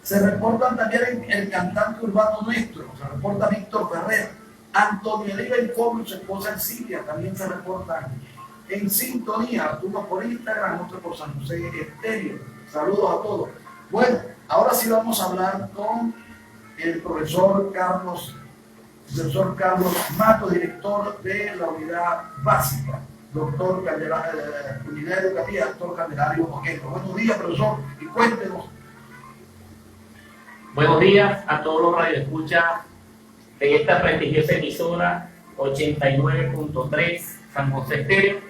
Se reportan también el cantante urbano nuestro, se reporta Víctor Ferrer, Antonio Eliva Informo y su esposa Silvia, también se reportan en sintonía, uno por Instagram, otro por San José Estéreo. Saludos a todos. Bueno, ahora sí vamos a hablar con el profesor Carlos Mato, director de la unidad básica, doctor unidad educativa, doctor Candelario Izquierdo. Buenos días, profesor, y cuéntenos. Buenos días a todos los radioescuchas de esta prestigiosa emisora 89.3 San José Estéreo,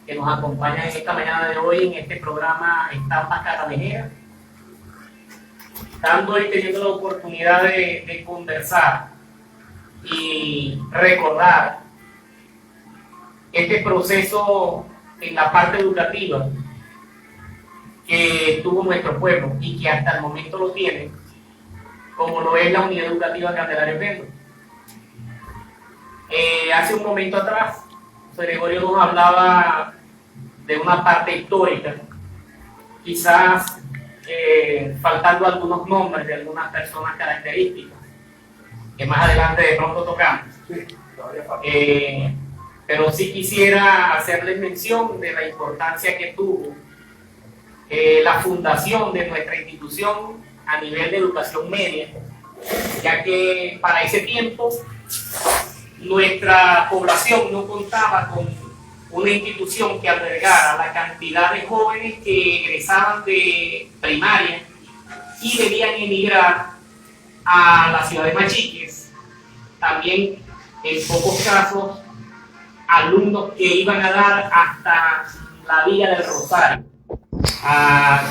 que nos acompañan en esta mañana de hoy en este programa Estampas Caramejeras, dando y teniendo la oportunidad de conversar y recordar este proceso en la parte educativa que tuvo nuestro pueblo y que hasta el momento lo tiene, como lo es la unidad educativa Candelario Izquierdo. Hace un momento atrás, José Gregorio nos hablaba de una parte histórica, quizás faltando algunos nombres de algunas personas características, que más adelante de pronto tocamos. Pero sí quisiera hacerles mención de la importancia que tuvo la fundación de nuestra institución a nivel de educación media, ya que para ese tiempo nuestra población no contaba con una institución que albergara la cantidad de jóvenes que egresaban de primaria y debían emigrar a la ciudad de Machiques. También, en pocos casos, alumnos que iban a dar hasta la Villa del Rosario,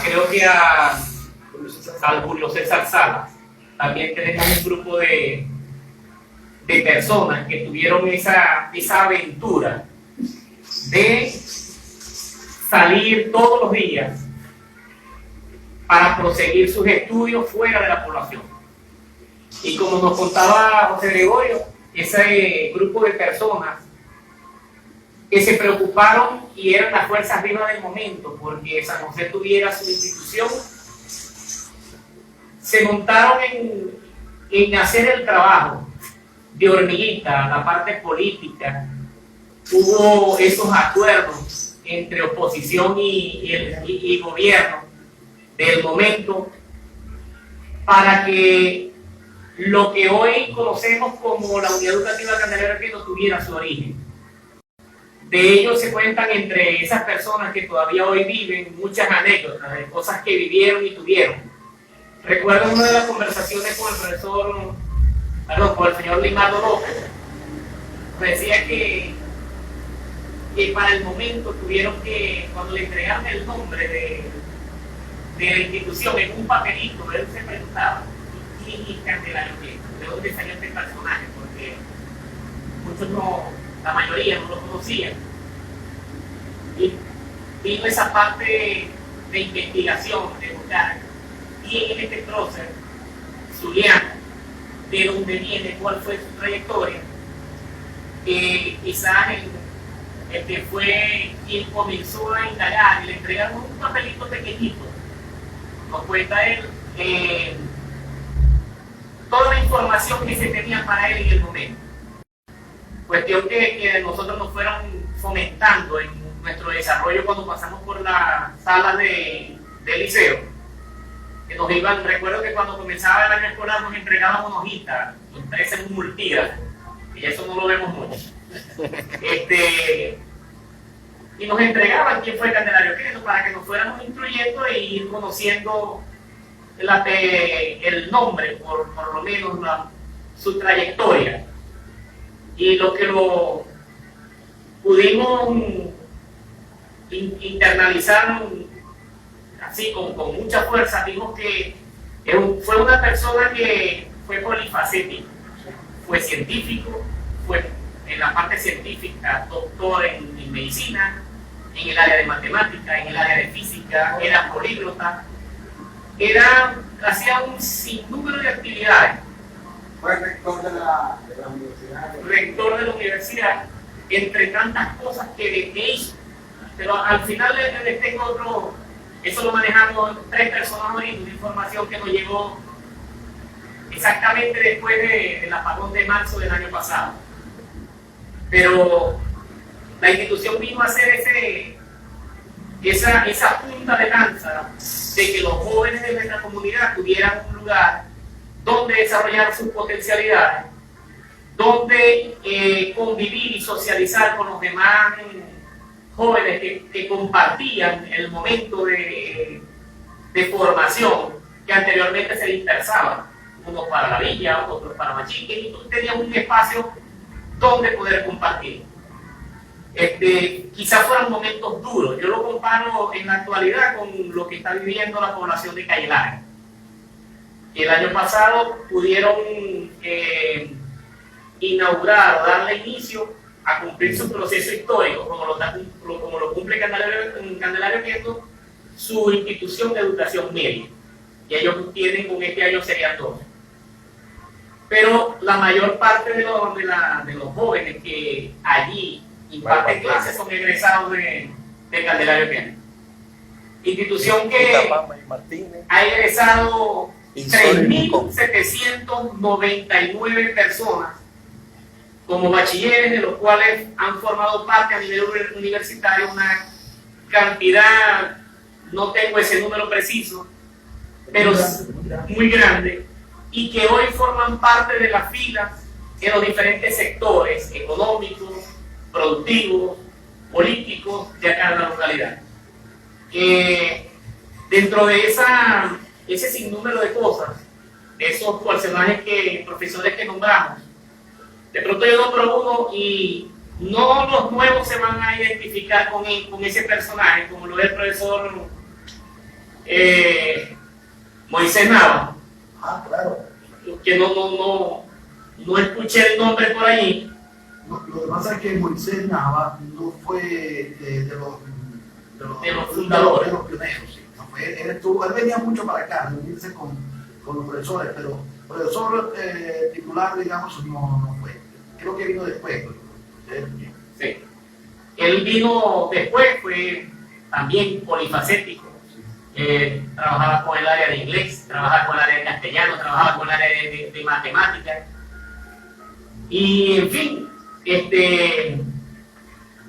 creo que al Julio César Salas. También tenemos un grupo de personas que tuvieron esa aventura de salir todos los días para proseguir sus estudios fuera de la población. Y como nos contaba José Gregorio, ese grupo de personas que se preocuparon y eran las fuerzas vivas del momento porque San José tuviera su institución, se montaron en hacer el trabajo de hormiguita, la parte política. Hubo esos acuerdos entre oposición y gobierno del momento para que lo que hoy conocemos como la Unidad Educativa Candelaria Oquendo tuviera su origen. De ellos se cuentan entre esas personas que todavía hoy viven muchas anécdotas de cosas que vivieron y tuvieron. Recuerdo una de las conversaciones con el señor Limardo López. Decía que para el momento tuvieron que, cuando le entregaron el nombre de la institución en un papelito, él se preguntaba, ¿quién es Candelario Oquendo? ¿De dónde salió este personaje? Porque muchos la mayoría no lo conocían. Y vino esa parte de investigación, de buscar quién es este prócer zuliano, de dónde viene, cuál fue su trayectoria. Quizás el que fue quien comenzó a indagar y le entregaron un papelito pequeñito, nos cuenta él toda la información que se tenía para él en el momento. Cuestión que nosotros nos fueron fomentando en nuestro desarrollo cuando pasamos por la sala del liceo. Que nos iban, recuerdo que cuando comenzaba el año escolar nos entregaban una hojita, ese un multígrafo, y eso no lo vemos mucho. Y nos entregaban quién fue Candelario Oquendo para que nos fuéramos instruyendo e ir conociendo el nombre, por lo menos su trayectoria. Y lo que lo pudimos internalizar así con mucha fuerza, vimos que fue una persona que fue polifacético, fue científico, fue en la parte científica doctor en medicina, en el área de matemática, en el área de física, era políglota, hacía un sinnúmero de actividades. Fue rector de la universidad. Rector de la universidad, entre tantas cosas que hizo. Pero al final les tengo otro, eso lo manejamos 3 personas hoy, una información que nos llegó exactamente después del apagón de marzo del año pasado. Pero la institución vino a hacer esa punta de lanza de que los jóvenes de nuestra comunidad tuvieran un lugar donde desarrollar sus potencialidades, donde convivir y socializar con los demás jóvenes que compartían el momento de formación que anteriormente se dispersaban, unos para la villa, otros para Machique, y tenían un espacio donde poder compartir. Quizás fueran momentos duros. Yo lo comparo en la actualidad con lo que está viviendo la población de Calle Larga. El año pasado pudieron inaugurar o darle inicio a cumplir su proceso histórico, como lo cumple Candelario Oquendo, su institución de educación media. Y ellos tienen, con este año serían 2. Pero la mayor parte de los jóvenes que allí imparten clases son egresados de Candelario Oquendo. Institución que ha egresado 3.799 personas como bachilleres, de los cuales han formado parte a nivel universitario una cantidad, no tengo ese número preciso, pero muy grande, y que hoy forman parte de las filas en los diferentes sectores económicos, productivos, políticos de acá en la localidad. Dentro de ese sinnúmero de cosas, de esos personajes profesores que nombramos, de pronto yo nombro uno y no los nuevos se van a identificar con ese personaje, como lo es el profesor Moisés Nava. Ah, claro. Que no escuché el nombre por allí. Lo que pasa es que Moisés Nava no fue de los fundadores, de los pioneros. Sí. No fue, él venía mucho para acá, reunirse con los profesores, pero profesor titular, digamos, no fue. Creo que vino después. Sí. Él vino después, fue también polifacético. Trabajaba con el área de inglés, trabajaba con el área de castellano, trabajaba con el área de matemáticas. Y en fin,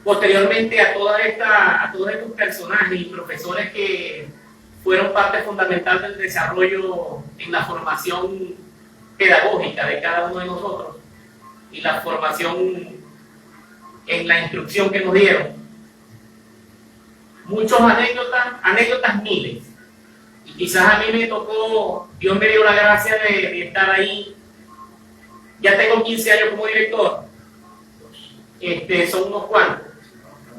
posteriormente a todos estos personajes y profesores que fueron parte fundamental del desarrollo en la formación pedagógica de cada uno de nosotros y la formación en la instrucción que nos dieron. Muchas anécdotas miles. Y quizás a mí me tocó, Dios me dio la gracia de estar ahí. Ya tengo 15 años como director. Son unos cuantos.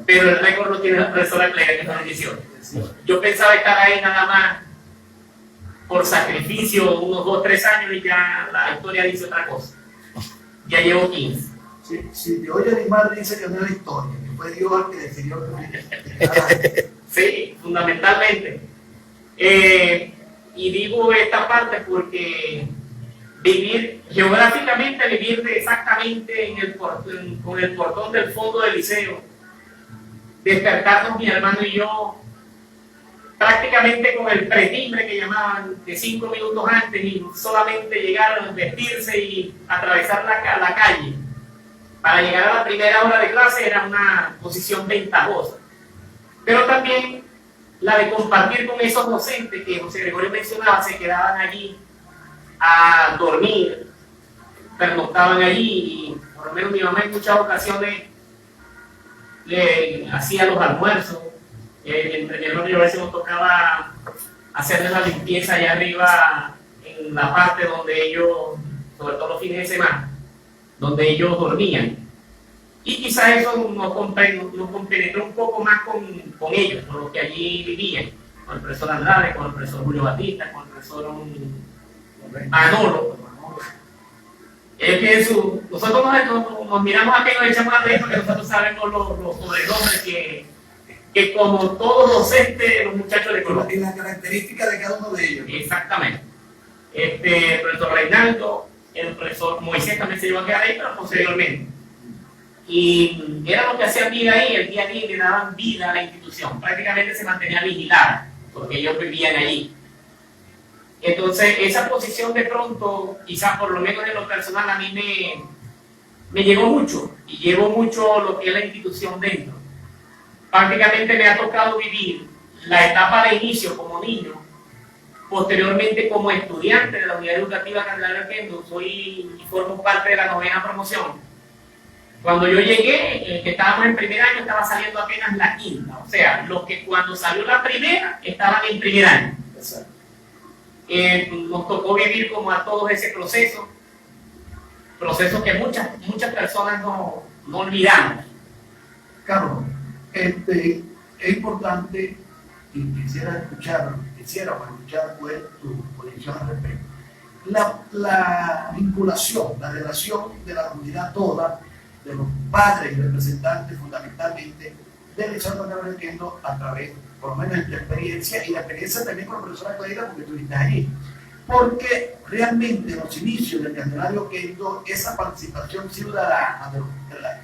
Pero el récord lo tiene la profesora Clara, que son 18. Yo pensaba estar ahí nada más por sacrificio, unos 2 o 3 años, y ya la historia dice otra cosa. Ya llevo 15. Si te oye animar, dice que no es la historia, que fue Dios el que decidió que sí, fundamentalmente. Y digo esta parte porque geográficamente vivir exactamente con el portón del fondo del liceo, despertarnos mi hermano y yo prácticamente con el pretimbre que llamaban de 5 minutos antes y solamente llegar, vestirse y atravesar la calle para llegar a la primera hora de clase era una posición ventajosa. Pero también la de compartir con esos docentes que José Gregorio mencionaba, se quedaban allí a dormir, pernoctaban allí, y por lo menos mi mamá en muchas ocasiones le hacía los almuerzos. Entre mi hermano y yo a veces nos tocaba hacerles la limpieza allá arriba en la parte donde ellos, sobre todo los fines de semana, donde ellos dormían. Y quizás eso nos compenetró un poco más con ellos, con los que allí vivían, con el profesor Andrade, con el profesor Julio Batista, con el profesor Manolo. Nosotros nos miramos aquí y nos echamos a reír porque nosotros sabemos los sobrenombres que como todos docentes, los muchachos le conocen. Y las características de cada uno de ellos. Exactamente. El profesor Reinaldo, el profesor Moisés también se llevó a quedar ahí, pero posteriormente. Y era lo que hacían vida ahí, el día a día, le daban vida a la institución. Prácticamente se mantenía vigilada, porque ellos vivían allí. Entonces, esa posición de pronto, quizás por lo menos en lo personal, a mí me llegó mucho, y llevo mucho lo que es la institución dentro. Prácticamente me ha tocado vivir la etapa de inicio como niño, posteriormente como estudiante de la Unidad Educativa Candelaria Oquendo, soy y formo parte de la 9ª promoción. Cuando yo llegué, que estábamos en primer año, estaba saliendo apenas la 5ª, o sea, los que cuando salió la primera estaban en primer año. Exacto. Nos tocó vivir como a todos ese proceso que muchas personas no olvidamos. Carlos, es importante y quisiera escuchar pues, tu posición al respecto. La vinculación, la relación de la comunidad toda, de los padres y representantes fundamentalmente del Liceo Candelaria Oquendo a través, por lo menos, de tu experiencia y la experiencia también con la profesora Claudia, porque estuviste allí. Porque realmente en los inicios del Candelaria Oquendo, esa participación ciudadana,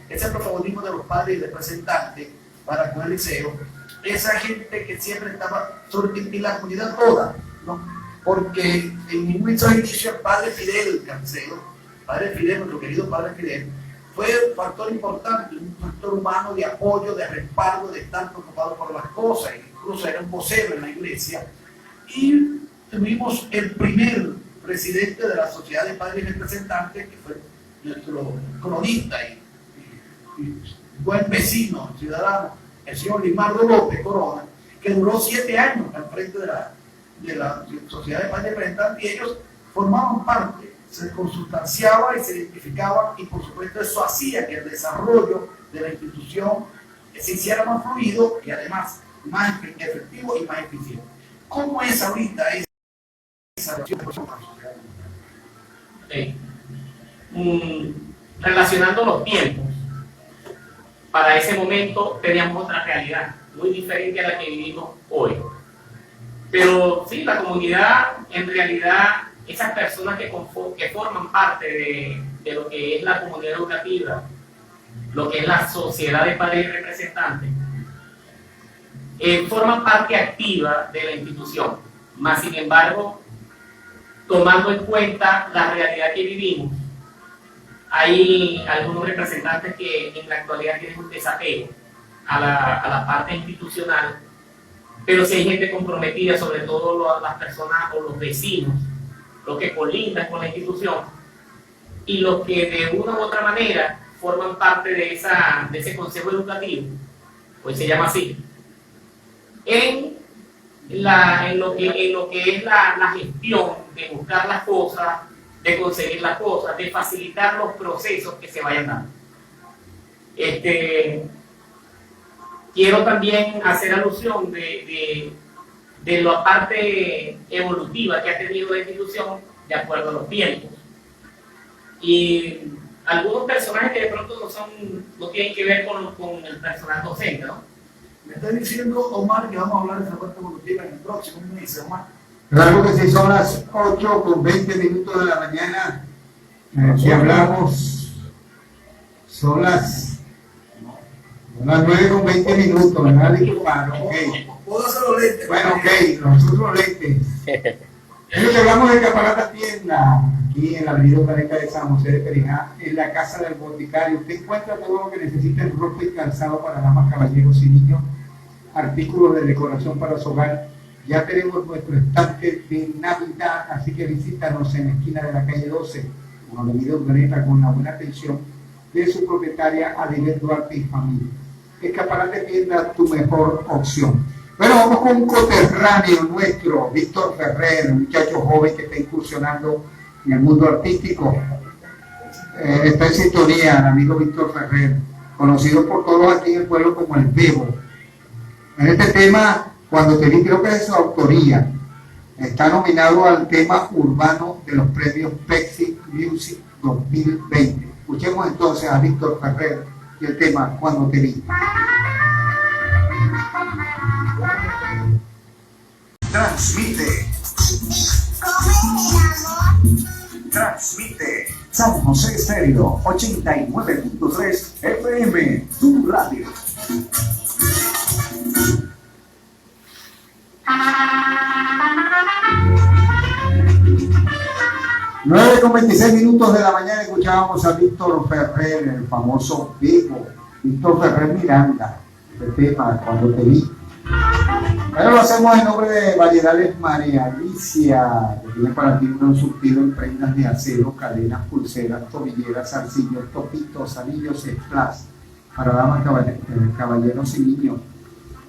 ese protagonismo de los padres y representantes para con el liceo, esa gente que siempre estaba sobre la comunidad toda, ¿no? Porque en muchos inicios el padre Fidel Cancelo, padre Fidel, nuestro querido padre Fidel, fue un factor importante, un factor humano de apoyo, de respaldo, de estar preocupado por las cosas, incluso era un vocero en la iglesia. Y tuvimos el primer presidente de la Sociedad de Padres y Representantes, que fue nuestro cronista y buen vecino, ciudadano, el señor Limardo López Corona, que duró 7 años al frente de la Sociedad de Paz y Representantes, y ellos formaban parte, se consustanciaban y se identificaban, y por supuesto eso hacía que el desarrollo de la institución se hiciera más fluido y además más efectivo y más eficiente. ¿Cómo es ahorita esa relación con la sociedad? Relacionando los tiempos, para ese momento teníamos otra realidad, muy diferente a la que vivimos hoy. Pero sí, la comunidad, en realidad, esas personas que forman parte de lo que es la comunidad educativa, lo que es la sociedad de padres y representantes, forman parte activa de la institución. Más sin embargo, tomando en cuenta la realidad que vivimos, hay algunos representantes que en la actualidad tienen un desapego a la parte institucional, pero si hay gente comprometida, sobre todo las personas o los vecinos, los que colindan con la institución y los que de una u otra manera forman parte de ese consejo educativo, pues se llama así, en lo que es la gestión de buscar las cosas, de conseguir las cosas, de facilitar los procesos que se vayan dando. Quiero también hacer alusión de la parte evolutiva que ha tenido la institución de acuerdo a los tiempos. Y algunos personajes que de pronto no tienen que ver con el personal docente, ¿no? Me está diciendo Omar que vamos a hablar de esa parte evolutiva en el próximo mes, Omar. Claro que sí, son las 8:20 de la mañana. Si hablamos, son las 9:20, ¿verdad? Okay. ¿Puedo hacer los lentes? Bueno, ok, nosotros los lentes. Es lo que hablamos de Caparata Tienda, aquí en la avenida Careca de San José de Perijá, en la casa del boticario. Usted encuentra todo lo que necesita en ropa y calzado para damas, caballeros y niños, artículos de decoración para su hogar. Ya tenemos nuestro estante de Navidad, así que visítanos en la esquina de la calle 12, en la avenida Urdaneta, con la buena atención de su propietaria Adilén Duarte y familia. Escaparate Tienda, tu mejor opción. Bueno, vamos con un coterráneo nuestro, Víctor Ferrer, un muchacho joven que está incursionando en el mundo artístico. Está en sintonía, el amigo Víctor Ferrer, conocido por todos aquí en el pueblo como el Bebo. En este tema, cuando te vi, creo que es su autoría, está nominado al tema urbano de los premios Pepsi Music 2020. Escuchemos entonces a Víctor Ferrer y el tema Cuando te vi. Transmite San José Estéreo 89.3 FM, tu radio. Nueve con 26 de la mañana escuchábamos a Víctor Ferrer, el famoso Bebo, Víctor Ferrer Miranda, el tema Cuando te vi. Bueno, lo hacemos en nombre de Variedades María Alicia, que tiene para ti un surtido en prendas de acero, cadenas, pulseras, tobilleras, zarcillos, topitos, anillos, splash, para damas, caballeros y niños.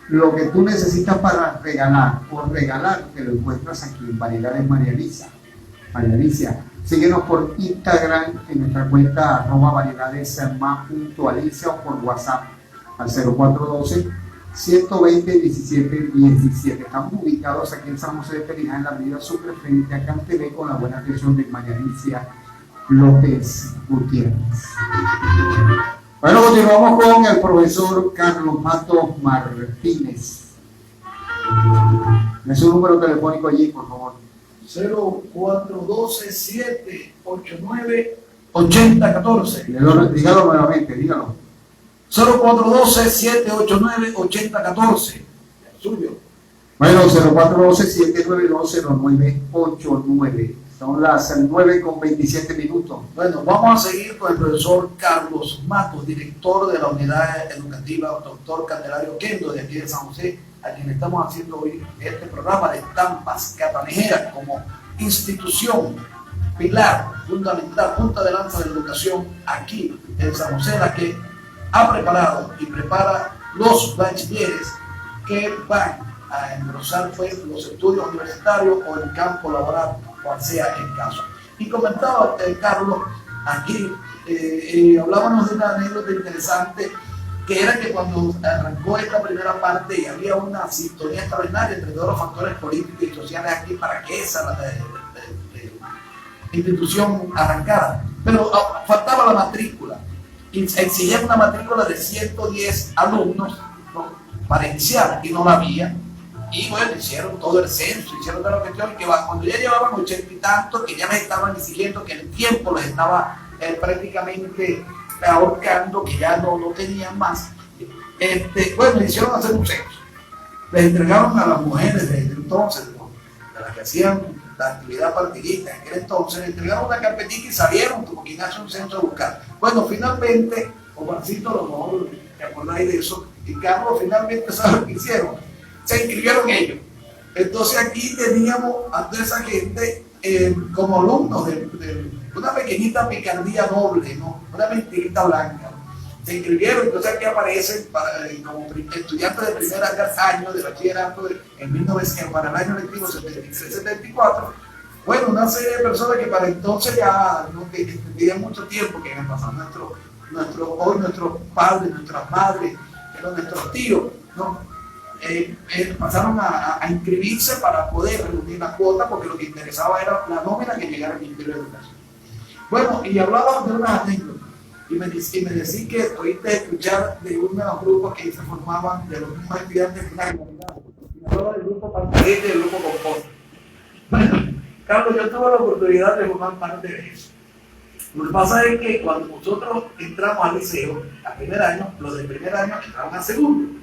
Lo que tú necesitas para regalar o regalar, te lo encuentras aquí en Variedades María Alicia. María Alicia, síguenos por Instagram en nuestra cuenta @variedades_alicia o por WhatsApp al 0412-120-1717. Estamos ubicados aquí en San José de Perijá, en la avenida Sucre, frente a Cantebé, con la buena atención de María Alicia López Gutiérrez. Bueno, continuamos con el profesor Carlos Matos Martínez. Es un número telefónico allí, por favor. 0412-789-8014. Dígalo nuevamente, dígalo. 0412-789-8014. Suyo. Bueno, 0412-792-0989. Son las 9:27. Bueno, vamos a seguir con el profesor Carlos Matos, director de la unidad educativa Doctor Candelario Kendo de aquí de San José, a quien estamos haciendo hoy este programa de estampas catanejeras como institución pilar fundamental, punta de lanza de la educación aquí en San José, la que ha preparado y prepara los bachilleres que van a engrosar pues, los estudios universitarios o el campo laboral, cual sea el caso. Y comentaba Carlos, aquí hablábamos de una anécdota interesante, que era que cuando arrancó esta primera parte y había una sintonía extraordinaria entre todos los factores políticos y sociales aquí para que esa institución arrancara, pero faltaba la matrícula y exigían una matrícula de 110 alumnos, ¿no?, para iniciar, y no la había. Y bueno, hicieron todo el censo, hicieron toda la cuestión, que cuando ya llevaban 80 y tantos, que ya les estaban exigiendo, que el tiempo les estaba prácticamente ahorcando, que ya no tenían más. Bueno, hicieron hacer un censo. Les entregaron a las mujeres desde entonces, ¿no?, de las que hacían la actividad partidista en aquel entonces, les entregaron una carpetita y salieron como quien hace un censo a buscar. Bueno, finalmente, Omarcito, a lo mejor te acordáis de eso, y Carlos, finalmente, ¿sabes lo que hicieron? Se inscribieron ellos. Entonces aquí teníamos a toda esa gente como alumnos de una pequeñita picardía noble, ¿no?, una mentirita blanca. Se inscribieron, entonces aquí aparecen como estudiantes de primer año de bachillerato en 1900, para el año lectivo 73-74. Bueno, una serie de personas que para entonces ya no tenían mucho tiempo, que habían pasado hoy nuestros padres, nuestras madres, nuestros tíos, ¿no?, pasaron a inscribirse para poder reunir la cuota, porque lo que interesaba era la nómina que llegara al Ministerio de Educación. Bueno, y hablaba de unas anécdotas, y me decía que oíste escuchar de unos grupos que se formaban de los mismos estudiantes de la comunidad. Y hablaba del grupo Pantalete y del grupo Confort. Bueno, Carlos, yo tuve la oportunidad de formar parte de eso. Lo que pasa es que cuando nosotros entramos al liceo, al primer año, los del primer año entraron al segundo.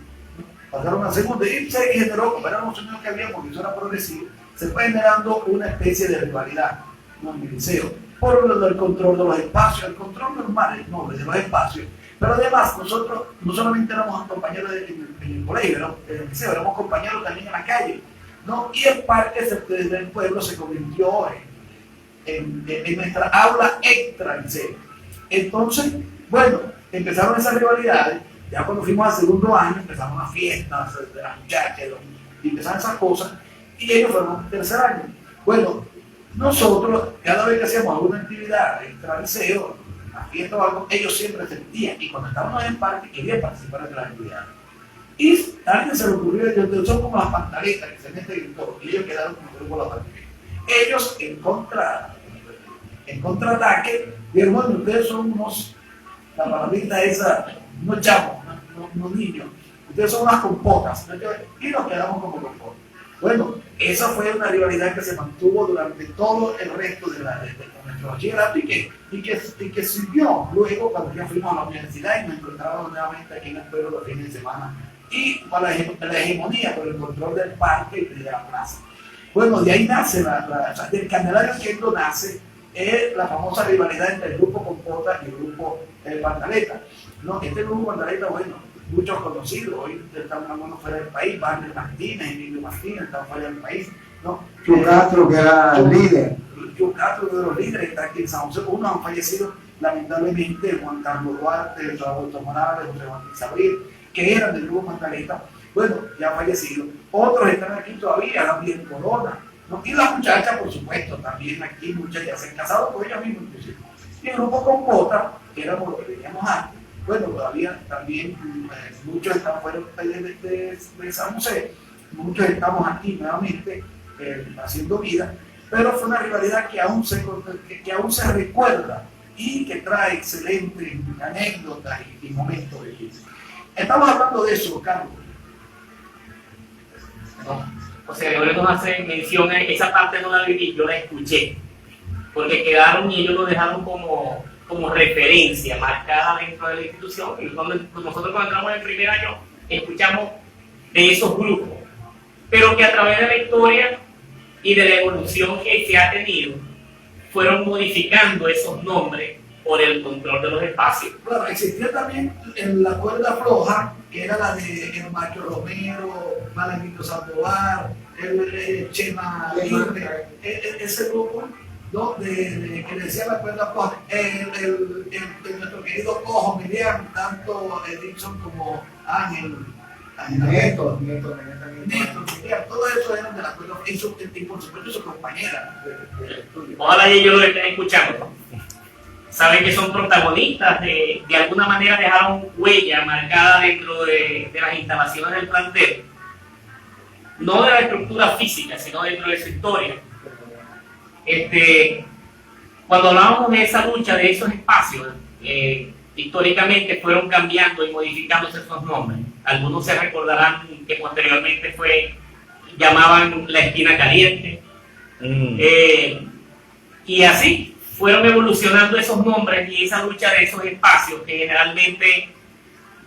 Pasaron al segundo y se generó, como eran los años que había, porque eso era progresivo, se fue generando una especie de rivalidad, ¿no?, en el liceo, por lo del control de los espacios, el control normal, el nombre de los espacios, pero además nosotros no solamente éramos compañeros en el colegio, ¿no?, en el liceo, éramos compañeros también en la calle, ¿no?, y el parque del pueblo se convirtió en nuestra aula extra liceo. Entonces, bueno, empezaron esas rivalidades. Ya cuando fuimos al segundo año empezaron las fiestas de las muchachas y empezaron esas cosas, y ellos fueron al tercer año. Bueno, nosotros, cada vez que hacíamos alguna actividad extra liceo, una fiesta o algo, ellos siempre sentían, y cuando estábamos en el parque querían participar de las actividades. Y a alguien se le ocurrió, ellos son como las pantaletas que se meten en todo, y ellos quedaron como el grupo de las pantaletas. Ellos en contraataque, dijeron, bueno, ustedes son unos, la palabrita esa, unos chavos, unos niños, ustedes son unas compotas, y nos quedamos como compotas. Bueno, esa fue una rivalidad que se mantuvo durante todo el resto de nuestro bachillerato y que sirvió luego cuando ya fuimos a la universidad y nos encontrábamos nuevamente aquí en el pueblo los fines de semana, y para la hegemonía, por el control del parque y de la plaza. Bueno, de ahí nace, del Candelario Quendo nace la famosa rivalidad entre el grupo Compota y el grupo Pantaleta. ¿No? Este grupo Pantaleta, bueno, muchos conocidos, hoy están algunos fuera del país, Wagner Martínez, Emilio Martínez, están fuera del país, ¿no? Castro, que era el líder. Castro, de los líderes, está aquí en San José. Unos han fallecido, lamentablemente, Juan Carlos Duarte, Roberto Morales, José Bautista Abril, que eran del grupo Pantaleta, bueno, ya han fallecido. Otros están aquí todavía, Gabriel Corona, ¿no? Y las muchachas, por supuesto, también aquí, muchas ya se han casado por ellas mismas, inclusive. Y el grupo Compota, que éramos lo que teníamos antes, bueno, todavía también muchos están fuera de San José, muchos estamos aquí nuevamente haciendo vida, pero fue una rivalidad que aún se recuerda y que trae excelentes anécdotas y momentos de vida. Estamos hablando de eso, Carlos. José Gregorio nos hace mención, esa parte no la viví, yo la escuché, porque quedaron y ellos lo dejaron como referencia marcada dentro de la institución, y nosotros cuando entramos en el primer año escuchamos de esos grupos, pero que a través de la historia y de la evolución que se ha tenido, fueron modificando esos nombres por el control de los espacios. Claro, existía también en la cuerda floja, que era la de el Macho Romero, Malanguito Sandoval, el Chema Libre, ese grupo ¿no? Que le decía la cuerda pues, nuestro querido Cojo, Miriam, tanto Dixon como Ángel, Nieto, Néstor, Miriam, todo eso eran de la cuerda y por supuesto su compañera de estudio. Ojalá ellos lo estén escuchando. Saben que son protagonistas, de alguna manera dejaron huella marcada dentro de las instalaciones del plantel, no de la estructura física, sino dentro de su historia. Cuando hablábamos de esa lucha, de esos espacios, históricamente fueron cambiando y modificándose esos nombres. Algunos se recordarán que posteriormente llamaban la esquina caliente, y así fueron evolucionando esos nombres y esa lucha de esos espacios que generalmente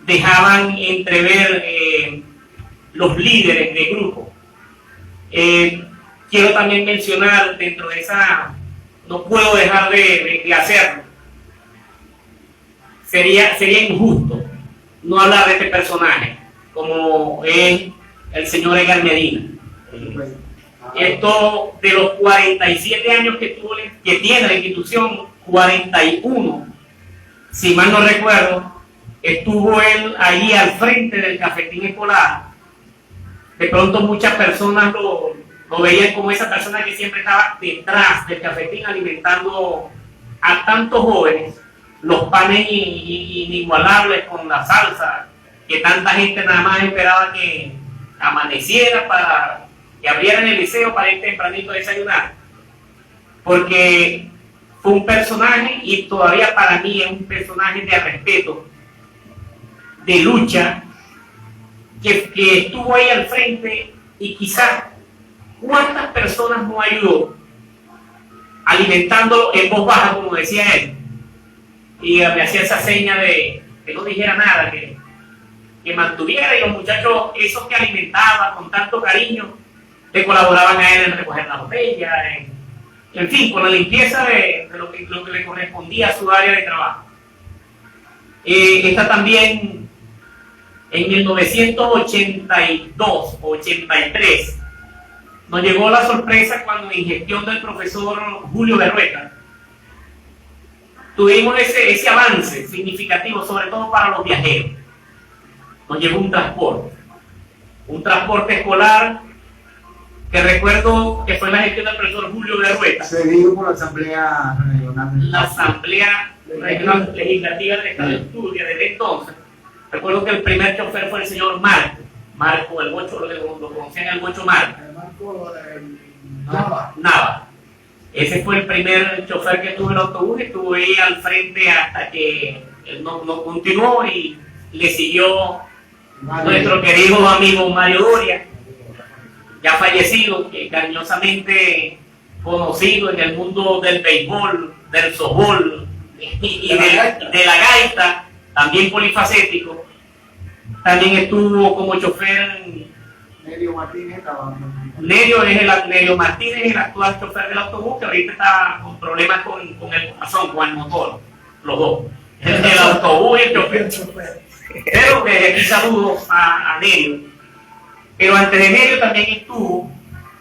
dejaban entrever los líderes de grupo. Quiero también mencionar dentro de esa, no puedo dejar de hacerlo, sería injusto no hablar de este personaje, como es el señor Edgar Medina. Esto, de los 47 años que tiene la institución, 41, si mal no recuerdo, estuvo él ahí al frente del cafetín escolar. De pronto muchas personas lo veían como esa persona que siempre estaba detrás del cafetín alimentando a tantos jóvenes los panes inigualables con la salsa, que tanta gente nada más esperaba que amaneciera para que abrieran el liceo para ir tempranito a desayunar, porque fue un personaje, y todavía para mí es un personaje de respeto, de lucha, que estuvo ahí al frente, y quizás cuántas personas no ayudó alimentándolo en voz baja, como decía él, y me hacía esa seña de que no dijera nada, que mantuviera, y los muchachos, esos que alimentaba con tanto cariño, le colaboraban a él en recoger la botella, en fin, con la limpieza de lo que le correspondía a su área de trabajo. Está también en el 1982-83, nos llegó la sorpresa cuando en gestión del profesor Julio Berrueta tuvimos ese avance significativo, sobre todo para los viajeros. Nos llegó un transporte escolar, que recuerdo que fue la gestión del profesor Julio Berrueta. Se dijo por la Asamblea Regional. La Asamblea Regional Legislativa del Estado de Asturias, desde entonces. Recuerdo que el primer chofer fue el señor Marco, el Bocho, lo conocían el Bocho Marco. Nava. Ese fue el primer chofer que tuvo el autobús, estuvo ahí al frente hasta que él no continuó, y le siguió nuestro querido amigo Mario Doria, ya fallecido, que cariñosamente conocido en el mundo del béisbol, del softball y de la gaita, también polifacético. También estuvo como chofer Nelio Martínez. Nelio Martínez, el actual chofer del autobús, que ahorita está con problemas con el corazón, con el motor, los dos, el autobús y el chofer. Pero que aquí saludo a Nelio. Pero antes de Nelio también estuvo,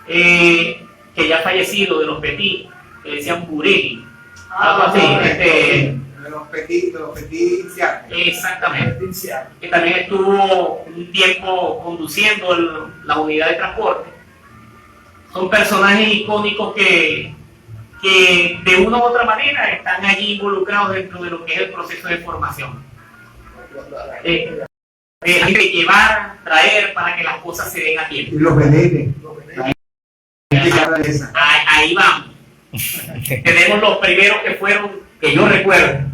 que ya fallecido, de los Petit, que decían Burelli, algo así. De los Petit Exactamente. Que también estuvo un tiempo conduciendo la unidad de transporte. Son personajes icónicos que de una u otra manera están allí involucrados dentro de lo que es el proceso de formación. Hay que llevar, traer para que las cosas se den a tiempo. Y los vedetes. Ahí vamos. Tenemos los primeros que fueron, que yo recuerdo,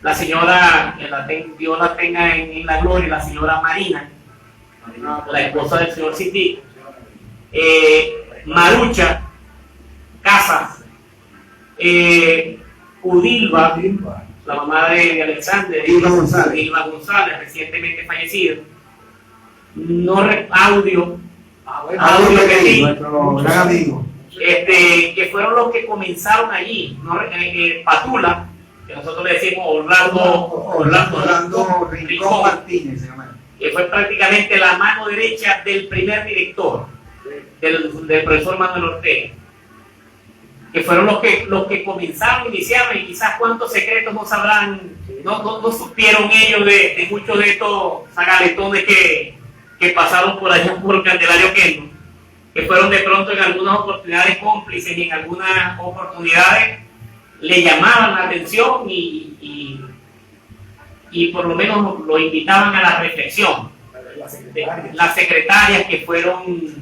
la señora, Dios la tenga en la gloria, la señora Marina, la esposa del señor Citi, Marucha Casas, Udilva, la mamá de Alexander, Ilva González, recientemente fallecida. Audio que sí, nuestro gran amigo. Que fueron los que comenzaron allí, Patula, que nosotros le decimos Orlando Rincón Martínez, se llama. Que fue prácticamente la mano derecha del primer director, del profesor Manuel Ortega, que fueron los que comenzaron, iniciaron, y quizás cuántos secretos no sabrán, no supieron ellos de muchos de estos zagaletones que pasaron por allá por Candelario Kendo, que fueron de pronto en algunas oportunidades cómplices y en algunas oportunidades le llamaban la atención y por lo menos lo invitaban a la reflexión. Las secretarias que fueron,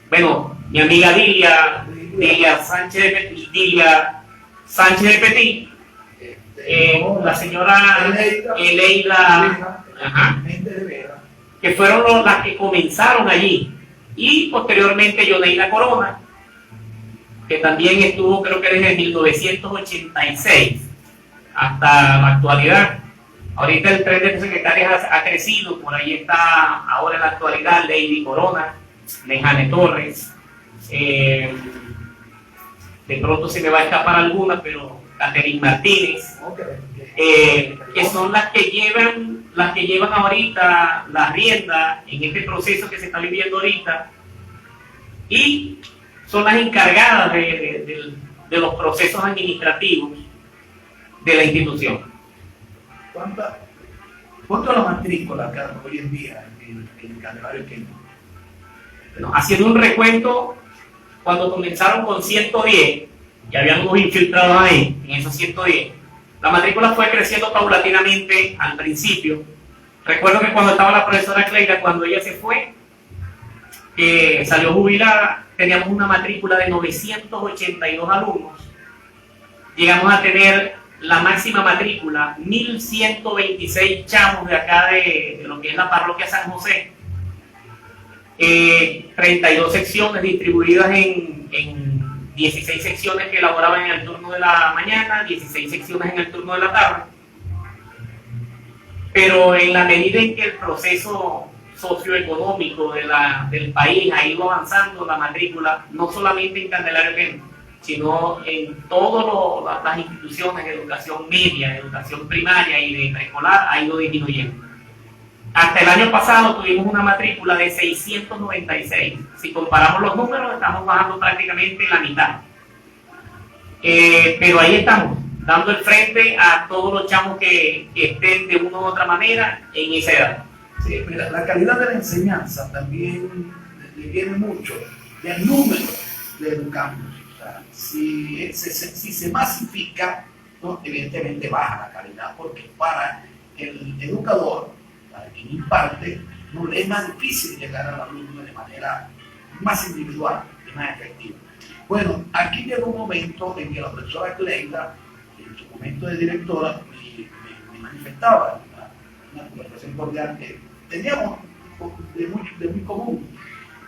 bueno, mi amiga Dilia Sánchez de Petit, la señora Eleida, que fueron las que comenzaron allí, y posteriormente Yoneida Corona, que también estuvo, creo que desde 1986 hasta la actualidad. Ahorita el tren de secretarias ha crecido, por ahí está ahora en la actualidad Lady Corona, Lejane Torres, de pronto se me va a escapar alguna, pero Catherine Martínez, que son las que llevan ahorita la rienda en este proceso que se está viviendo ahorita, y son las encargadas de los procesos administrativos de la institución. ¿Cuánto es la matrícula acá hoy en día en el Candelario Kendo? Bueno, haciendo un recuento, cuando comenzaron con 110, y habían unos infiltrados ahí, en esos 110, la matrícula fue creciendo paulatinamente al principio. Recuerdo que cuando estaba la profesora Cleida, cuando ella se fue, salió jubilada, teníamos una matrícula de 982 alumnos. Llegamos a tener la máxima matrícula, 1126 chamos de acá de lo que es la parroquia San José, 32 secciones distribuidas en 16 secciones que elaboraban en el turno de la mañana, 16 secciones en el turno de la tarde. Pero en la medida en que el proceso socioeconómico del país ha ido avanzando, la matrícula, no solamente en Candelario Kendo, sino en todas las instituciones de educación media, de educación primaria y de preescolar, ha ido disminuyendo. Hasta el año pasado tuvimos una matrícula de 696. Si comparamos los números, estamos bajando prácticamente la mitad. Pero ahí estamos, dando el frente a todos los chamos que estén de una u otra manera en esa edad. Sí, mira, la calidad de la enseñanza también le viene mucho del número de educandos. O sea, si se masifica, ¿no? Evidentemente baja la calidad, porque para el educador, para quien imparte, no le es más difícil llegar al alumno de manera más individual y más efectiva. Bueno, aquí llegó un momento en que la profesora Cleida, en su momento de directora, me manifestaba una conversación cordial que teníamos de muy común.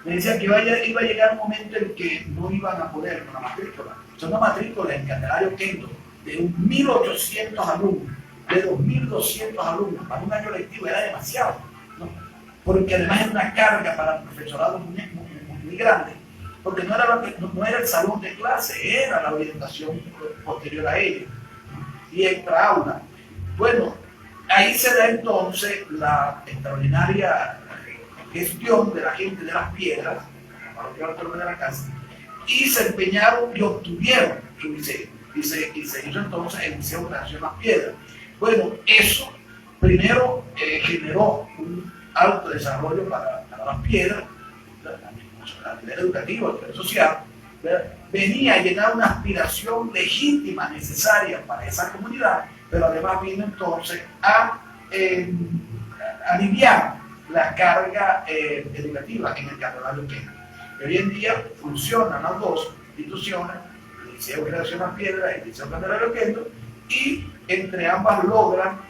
Me decía que iba a llegar un momento en que no iban a poder con la matrícula. O sea, una matrícula en Candelario Kendo de 1.800 alumnos, de 2.200 alumnos para un año lectivo era demasiado, ¿no? Porque además era una carga para el profesorado muy grande, porque no era el salón de clase, era la orientación posterior a ello, y extra aula. Bueno, ahí se da entonces la extraordinaria gestión de la gente de Las Piedras, la parroquia de la casa, y se empeñaron y obtuvieron su liceo, y se hizo entonces el Liceo de Nación Las Piedras. Bueno, eso primero generó un alto desarrollo para Las Piedras, a nivel educativo, a nivel social, ¿verdad? Venía a llenar una aspiración legítima, necesaria para esa comunidad, pero además vino entonces a aliviar la carga educativa en el Candelario Kendo. Hoy en día funcionan las dos instituciones, el Liceo de Creación Las Piedras y el Liceo Candelario Kendo, y entre ambas logran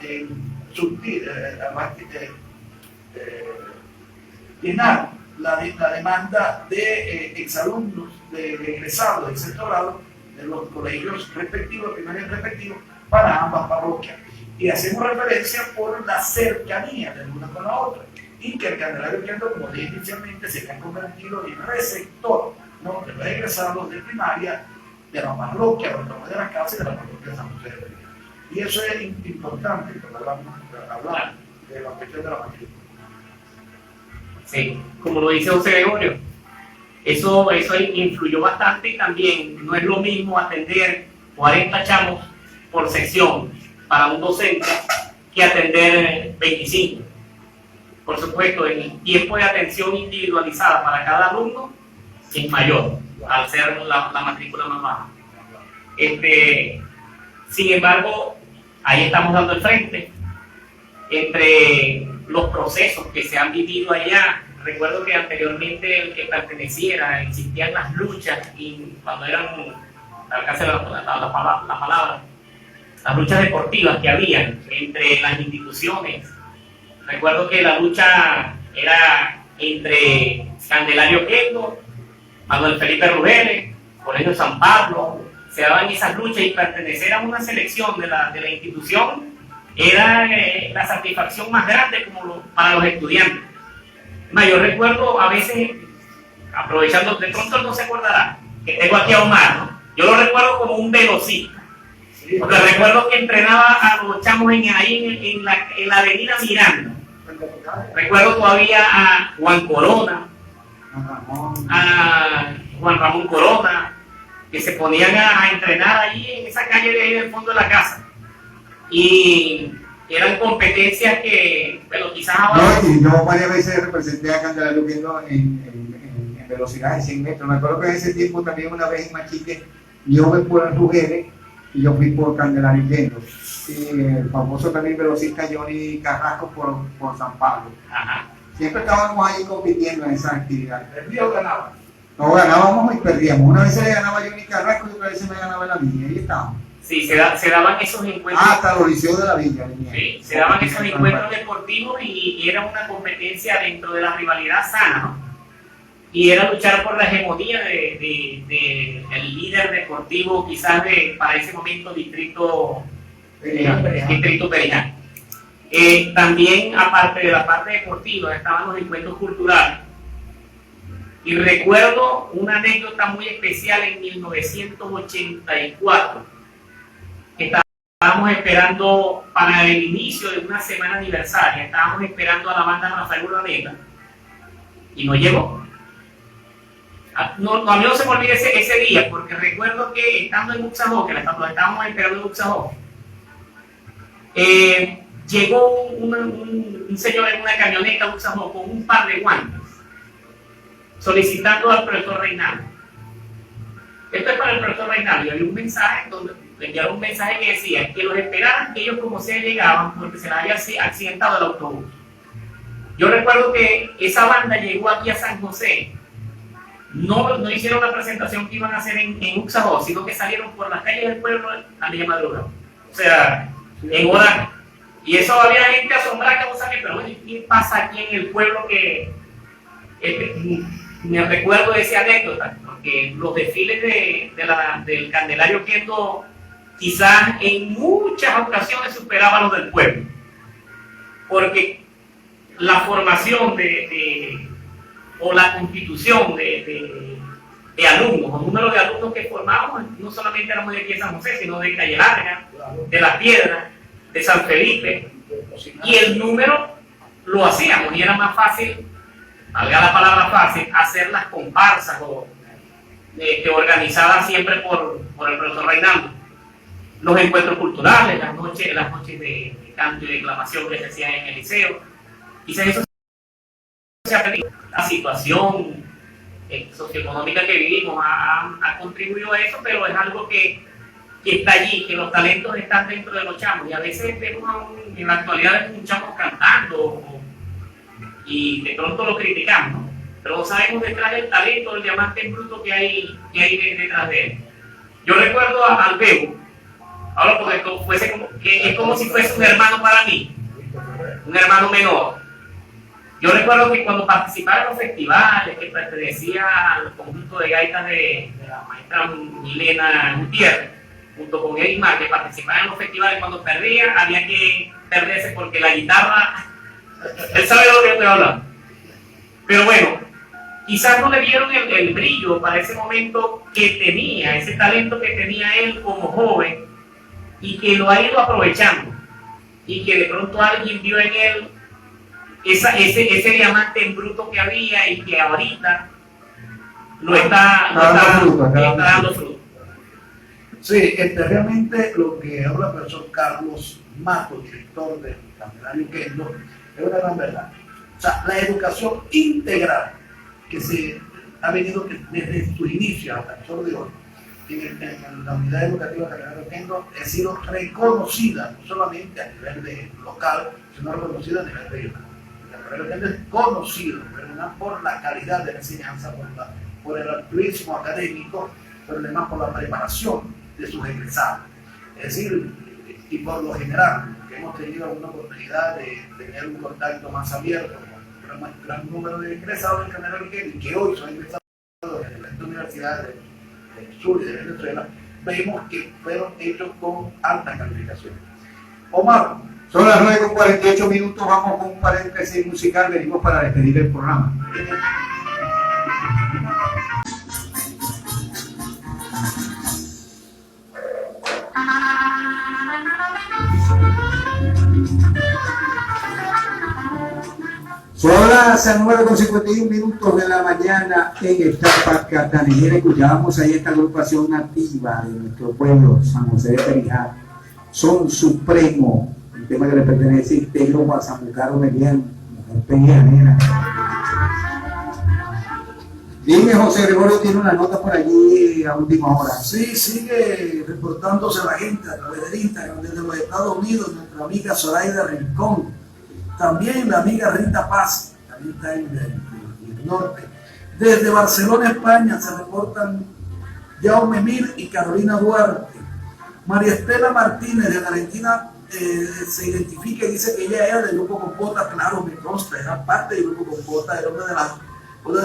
llenar la demanda de exalumnos, de egresados del sexto grado, de los colegios respectivos, primarios respectivos, para ambas parroquias. Y hacemos referencia por la cercanía de una con la otra, y que el Candelario Kendo, como dije inicialmente, se ha convertido en receptor, ¿no?, de los egresados de primaria, de la parroquia, de la casa y de la parroquia de San José de María. Y eso es importante cuando hablamos de la cuestión de la matrícula. Sí, como lo dice José Gregorio, Eso influyó bastante y también no es lo mismo atender 40 chamos por sección para un docente que atender 25. Por supuesto, el tiempo de atención individualizada para cada alumno es mayor, al ser la matrícula más baja. Sin embargo, ahí estamos dando el frente entre los procesos que se han vivido allá. Recuerdo que anteriormente el que perteneciera, existían las luchas, y cuando eran, alcance la palabra, las luchas deportivas que habían entre las instituciones. Recuerdo que la lucha era entre Candelario Oquendo, Manuel Felipe Rubeles, Colegio San Pablo. Se daban esas luchas y pertenecer a una selección de la institución era la satisfacción más grande para los estudiantes. Yo recuerdo a veces, aprovechando, de pronto no se acordará, que tengo aquí a Omar, ¿no? Yo lo recuerdo como un velocista, porque recuerdo que entrenaba a los chamos ahí en la avenida Miranda. Recuerdo todavía a Juan Corona, a Juan Ramón Corona, que se ponían a entrenar ahí en esa calle de ahí del fondo de la casa. Y eran competencias que, bueno, quizás ahora... No, y yo varias veces representé a Candelario Oquendo en velocidad de 100 metros. Me acuerdo que en ese tiempo también una vez en Machique, yo fui por el Rugeles y yo fui por Candelario Oquendo. Y el famoso también velocista Johnny Carrasco por San Pablo. Ajá. Siempre estábamos ahí compitiendo en esa actividad. ¿El río ganaba? No, ganábamos y perdíamos. Una vez se le ganaba a Johnny Carrasco y otra vez se me ganaba en la villa. Ahí estábamos. Sí, se daban esos encuentros. Hasta los liceos de la villa. Sí, se daban esos encuentros deportivos y era una competencia dentro de la rivalidad sana, ¿no? Y era luchar por la hegemonía del líder deportivo, quizás para ese momento Distrito Perijá. También, aparte de la parte deportiva, estaban los encuentros culturales. Y recuerdo una anécdota muy especial en 1984. Estábamos esperando para el inicio de una semana aniversaria, estábamos esperando a la banda Rafael Urdaneta y no llegó. A mí no se me olvida ese día, porque recuerdo que estando en Uxajó, que lo estábamos esperando en Uxajó, llegó un señor en una camioneta a Uxajó con un par de guantes, solicitando al profesor Reinaldo. Esto es para el profesor Reinaldo, y había un mensaje donde le enviaron un mensaje que decía que los esperaran, que ellos como sea llegaban porque se les había accidentado el autobús. Yo recuerdo que esa banda llegó aquí a San José, no hicieron la presentación que iban a hacer en Uxajó, sino que salieron por las calles del pueblo a media madrugada, o sea, en hora. Y eso había gente asombrada que no sabía, pero bueno, ¿qué pasa aquí en el pueblo? Que me recuerdo de esa anécdota, porque los desfiles del Candelario Oquendo quizás en muchas ocasiones superaban los del pueblo, porque la formación o la constitución de alumnos, el número de alumnos que formábamos, no solamente éramos de aquí de San José, sino de Calle Larga, de Las Piedras, de San Felipe, y el número lo hacíamos y era más fácil, valga la palabra fácil, hacer las comparsas organizadas siempre por el profesor Reinaldo. Los encuentros culturales, las noches de canto y declamación que se hacían en el liceo. Quizás eso se ha perdido. La situación socioeconómica que vivimos ha contribuido a eso, pero es algo que está allí, que los talentos están dentro de los chamos. Y a veces vemos en la actualidad un chamo cantando y de pronto lo criticamos, ¿no? Pero no sabemos detrás del talento, del diamante en bruto que hay detrás de él. Yo recuerdo al Bebo, ahora porque es como si fuese un hermano para mí, un hermano menor. Yo recuerdo que cuando participaba en los festivales, que pertenecía al conjunto de gaitas de la maestra Milena Gutiérrez, junto con Edimar, que participaba en los festivales, cuando perdía, había que perderse porque la guitarra, él sabe de lo que estoy hablando. Pero bueno, quizás no le dieron el brillo para ese momento que tenía, ese talento que tenía él como joven, y que lo ha ido aprovechando, y que de pronto alguien vio en él ese diamante en bruto que había, y que ahorita está dando fruto. Sí, realmente lo que habla el profesor Carlos Mato, director del Candelario Kendo, es una gran verdad. O sea, la educación integral que se ha venido desde su inicio hasta el sol de hoy, en la unidad educativa Candelario Kendo, ha sido reconocida no solamente a nivel local, sino reconocida a nivel regional. El Candelario Kendo es conocido, ¿verdad?, por la calidad de la enseñanza, por el altruismo académico, pero además por la preparación de sus egresados. Es decir, y por lo general, que hemos tenido alguna oportunidad de tener un contacto más abierto con un gran número de egresados del Candelario Kendo, que hoy son egresados de las universidades del sur y de Venezuela, vemos que fueron hechos con alta calificación. Omar. Son las 9:48, vamos con un paréntesis musical, venimos para despedir el programa. Son las 9:51 de la mañana en Etapa Catanejera. Escuchábamos ahí esta agrupación nativa de nuestro pueblo, San José de Perijá, Son Supremo, el tema que le pertenece a Interior Guasamucaro Merian, mujer perijanera. Dime, José Gregorio tiene una nota por allí a última hora. Sí, sigue reportándose la gente a través del Instagram desde los Estados Unidos, nuestra amiga Zoraida Rincón. También la amiga Rita Paz, también está en el norte. Desde Barcelona, España, se reportan Jaume Mir y Carolina Duarte. María Estela Martínez de Argentina se identifica y dice que ella era del Grupo Compota. Claro, me consta, era parte del Grupo Compota, era una de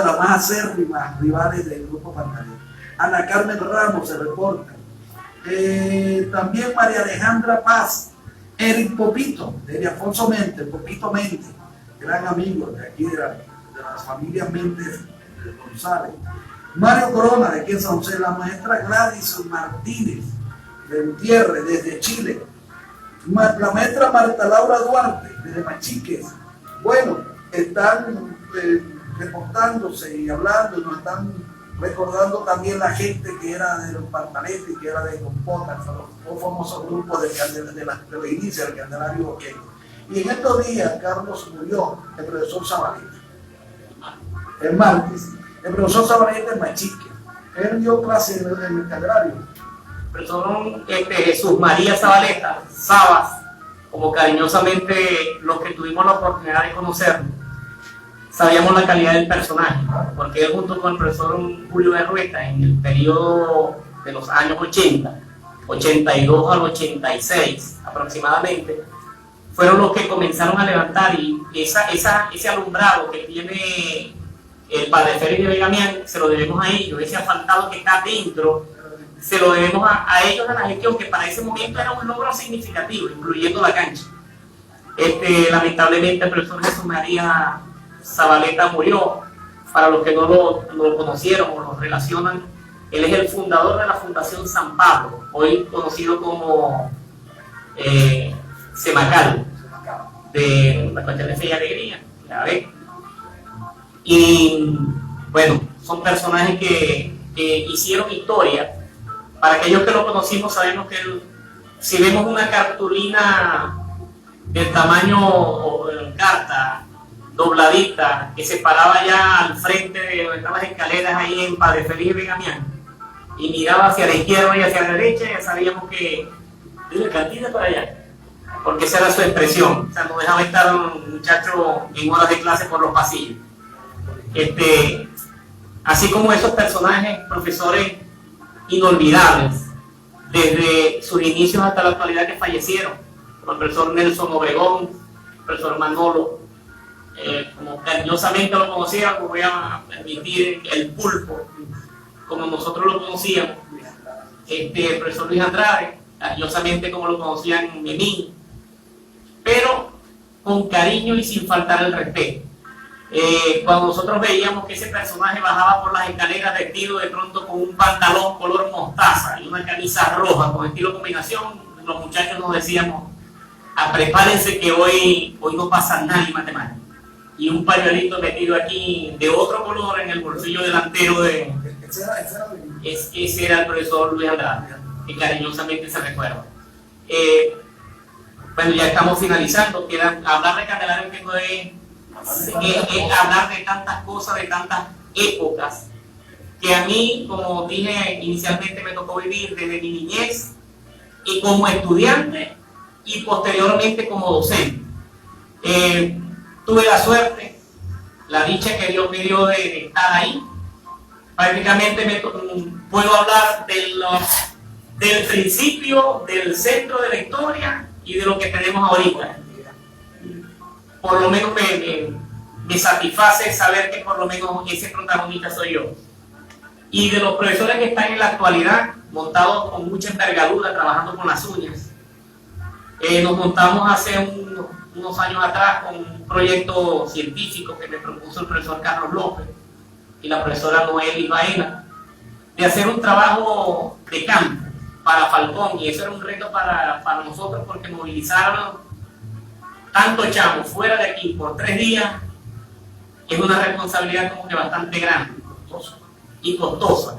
las más acérrimas rivales del Grupo Pantalón. Ana Carmen Ramos se reporta. También María Alejandra Paz. Eric Popito, de Afonso Mente, Popito Mente, gran amigo de aquí de las familias Méndez de González. Mario Corona, de aquí en San José. La maestra Gladys Martínez, de Gutiérrez, desde Chile. La maestra Marta Laura Duarte, desde Machiques. Bueno, están reportándose y hablando, y nos están recordando también la gente que era de los Pantaletes, que era de Compota, los famosos grupos de los inicios del Candelario Kendo. Y en estos días, Carlos, murió el profesor Zabaleta. El martes, el profesor Zabaleta en Machique. Él dio clase en el Candelario. Profesor Jesús María Zabaleta, Sabas, como cariñosamente los que tuvimos la oportunidad de conocerlo, sabíamos la calidad del personaje, porque él junto con el profesor Julio Berrueta en el periodo de los años 80, 82 al 86 aproximadamente, fueron los que comenzaron a levantar, y ese alumbrado que tiene el padre Félix de Begamián, se lo debemos a ellos. Ese asfaltado que está dentro, se lo debemos a ellos, a la gestión, que para ese momento era un logro significativo, incluyendo la cancha. Lamentablemente el profesor Jesús María Zabaleta murió. Para los que no lo conocieron o lo relacionan, él es el fundador de la Fundación San Pablo, hoy conocido como Semacal, de la cuestión de Fe y Alegría, ¿ya ves? Y bueno, son personajes que hicieron historia. Para aquellos que lo conocimos, sabemos que si vemos una cartulina del tamaño o de carta dobladita que se paraba ya al frente de donde estaban las escaleras ahí en Padre Félix de Begamián y miraba hacia la izquierda y hacia la derecha, ya sabíamos que de la cantina para allá, porque esa era su expresión. O sea, no dejaba estar un muchacho en horas de clase por los pasillos. Así como esos personajes, profesores inolvidables desde sus inicios hasta la actualidad, que fallecieron, como el profesor Nelson Obregón, el profesor Manolo, como cariñosamente lo conocíamos, voy a permitir el Pulpo, como nosotros lo conocíamos, el profesor Luis Andrade, cariñosamente como lo conocían Memín, pero con cariño y sin faltar el respeto. Cuando nosotros veíamos que ese personaje bajaba por las escaleras vestido de pronto con un pantalón color mostaza y una camisa roja con estilo combinación, los muchachos nos decíamos: prepárense que hoy no pasa nada en matemáticas. y un pañuelito metido aquí de otro color en el bolsillo delantero de... Ese era el profesor Luis Andrade, que cariñosamente se recuerda. Bueno, ya estamos finalizando. Hablar de Candelario Oquendo es hablar de tantas cosas, de tantas épocas, que a mí, como dije inicialmente, me tocó vivir desde mi niñez y como estudiante y posteriormente como docente. Tuve la suerte, la dicha que Dios me dio de estar ahí. Prácticamente puedo hablar del principio, del centro de la historia y de lo que tenemos ahorita. Por lo menos me satisface saber que por lo menos ese protagonista soy yo. Y de los profesores que están en la actualidad, montados con mucha envergadura, trabajando con las uñas. Nos montamos hace unos años atrás con un proyecto científico que me propuso el profesor Carlos López y la profesora Noel Baena, de hacer un trabajo de campo para Falcón, y eso era un reto para nosotros, porque movilizaron tanto chamos fuera de aquí por 3 días es una responsabilidad como que bastante grande y costosa.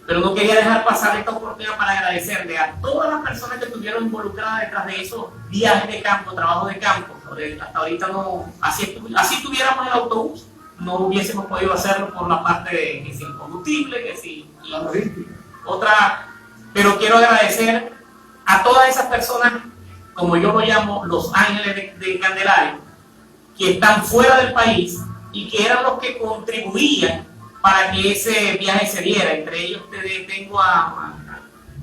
Pero no quería dejar pasar esta oportunidad para agradecerle a todas las personas que estuvieron involucradas detrás de esos viajes de campo, trabajo de campo. Hasta ahorita no, así tuviéramos el autobús, no hubiésemos podido hacerlo por la parte de que si el combustible, que si otra. Pero quiero agradecer a todas esas personas, como yo lo llamo, los ángeles de Candelario, que están fuera del país y que eran los que contribuían para que ese viaje se diera. Entre ellos tengo a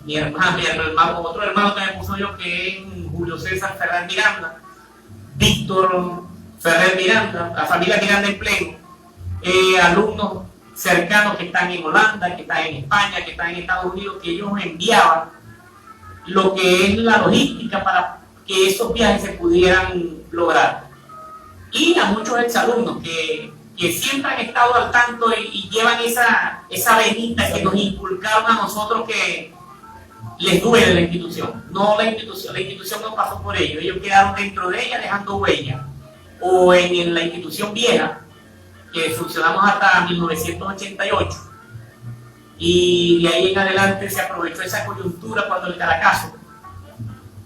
mi hermano, otro hermano que me puso yo, que es Julio César Ferrer Miranda, Víctor Ferrer Miranda, la familia Miranda en pleno, alumnos cercanos que están en Holanda, que están en España, que están en Estados Unidos, que ellos enviaban lo que es la logística para que esos viajes se pudieran lograr. Y a muchos exalumnos que siempre han estado al tanto y llevan esa venita que nos inculcaron a nosotros, que les duele la institución. No, la institución no pasó por ellos quedaron dentro de ella dejando huella. O en la institución vieja, que funcionamos hasta 1988, y de ahí en adelante se aprovechó esa coyuntura cuando el Caracazo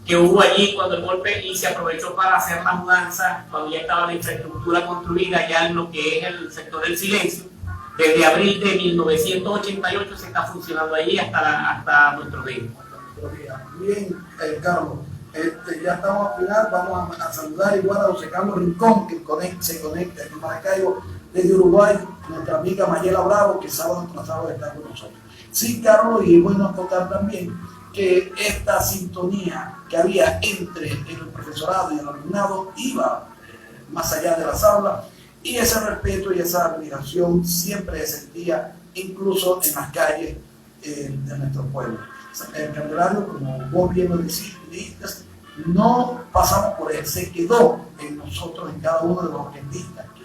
que hubo allí, cuando el golpe, y se aprovechó para hacer la mudanza cuando ya estaba la infraestructura construida ya en lo que es el sector del Silencio. Desde abril de 1988 se está funcionando allí hasta nuestro día. Bien, Carlos, ya estamos al final. Vamos a saludar igual a José Carlos Rincón, que se conecta en Maracaibo desde Uruguay, nuestra amiga Mayela Bravo, que sábado tras sábado está con nosotros. Sí, Carlos, y es bueno acotar también que esta sintonía que había entre el profesorado y el alumnado iba más allá de las aulas, y ese respeto y esa admiración siempre se sentía incluso en las calles de nuestro pueblo. El Candelario, como vos bien lo dijiste, no pasamos por él, se quedó en nosotros, en cada uno de los orquendistas, que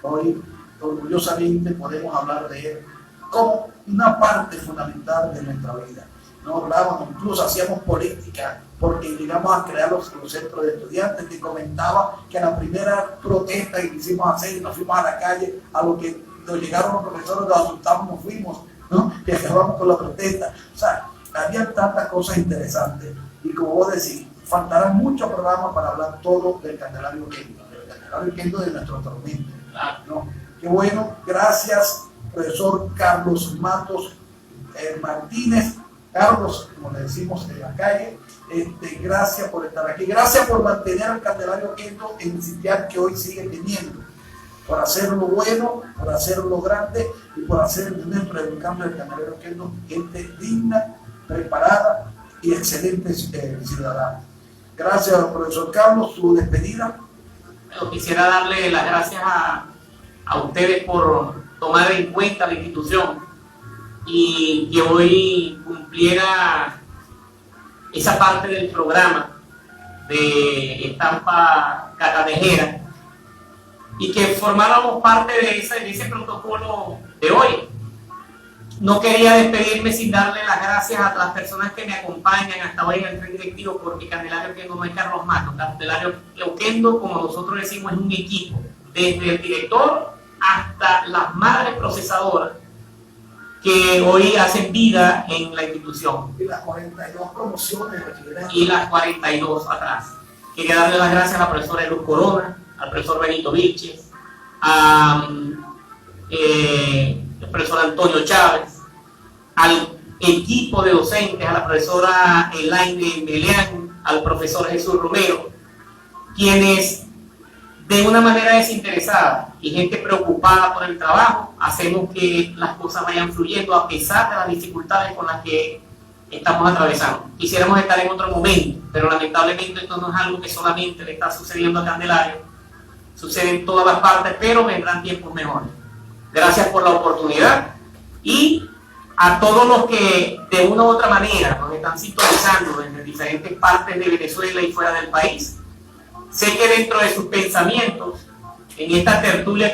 hoy orgullosamente podemos hablar de él como una parte fundamental de nuestra vida. No hablábamos, incluso hacíamos política, porque llegamos a crear los centros de estudiantes. Te comentaba que en la primera protesta que quisimos hacer, nos fuimos a la calle, a lo que nos llegaron los profesores, nos asustamos, nos fuimos, ¿no? Y acabamos con la protesta. O sea, había tantas cosas interesantes, y como vos decís, faltarán muchos programas para hablar todo del Candelario Oquendo, de nuestro tormento, ¿no? Qué bueno, gracias, profesor Carlos Matos Martínez. Carlos, como le decimos en la calle, gracias por estar aquí, gracias por mantener al Candelario Oquendo en el sitial que hoy sigue teniendo, por hacerlo bueno, por hacerlo grande, y por hacer de nuestro educando del Candelario Oquendo gente digna, preparada y excelente ciudadana. Gracias, profesor Carlos, su despedida. Bueno, quisiera darle las gracias a ustedes por tomar en cuenta la institución y que hoy cumpliera esa parte del programa de Estampa Catadejera y que formáramos parte de ese protocolo de hoy. No quería despedirme sin darle las gracias a las personas que me acompañan hasta hoy en el tren directivo, porque Candelario Oquendo no es Carlos Matos. Candelario Oquendo, como nosotros decimos, es un equipo. desde el director hasta las madres procesadoras que hoy hacen vida en la institución. Y las 42 promociones de bachillerato. Y las 42 atrás. Quería darle las gracias a la profesora Luz Corona, al profesor Benito Vilches, al profesor Antonio Chávez, al equipo de docentes, a la profesora Elaine Meleán, al profesor Jesús Romero, quienes de una manera desinteresada y gente preocupada por el trabajo, hacemos que las cosas vayan fluyendo a pesar de las dificultades con las que estamos atravesando. Quisiéramos estar en otro momento, pero lamentablemente esto no es algo que solamente le está sucediendo a Candelaria, sucede en todas las partes, pero vendrán tiempos mejores. Gracias por la oportunidad y a todos los que de una u otra manera nos están sintonizando desde diferentes partes de Venezuela y fuera del país. Sé que dentro de sus pensamientos, en esta tertulia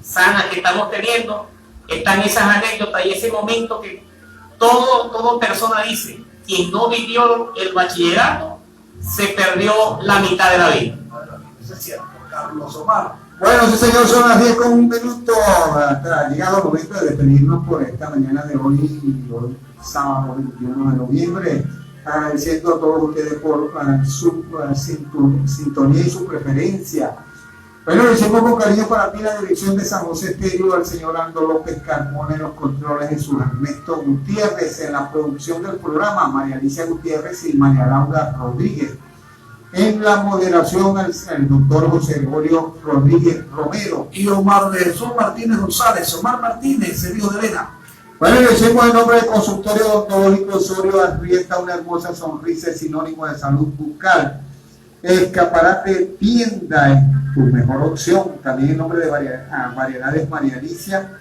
sana que estamos teniendo, están esas anécdotas y ese momento que todo persona dice, quien no vivió el bachillerato se perdió la mitad de la vida. Eso es cierto, Carlos Omar. Bueno, sí señor, son las 10:01. Ha llegado el momento de despedirnos por esta mañana de hoy sábado 21 de noviembre. Agradeciendo a todos ustedes por su sintonía y su preferencia. Bueno, lo hicimos con cariño para ti la dirección de San José Estéreo, al señor Aldo López Carmona en los controles, Jesús Ernesto Gutiérrez en la producción del programa, María Alicia Gutiérrez y María Laura Rodríguez. En la moderación, el doctor José Gregorio Rodríguez Romero. Y Omar de Jesús Martínez González. Omar Martínez, el hijo de Elena. Bueno, le decimos el nombre del consultorio odontológico Osorio Arrieta, una hermosa sonrisa es sinónimo de salud bucal. Escaparate Tienda es tu mejor opción. También el nombre de variedades María Alicia.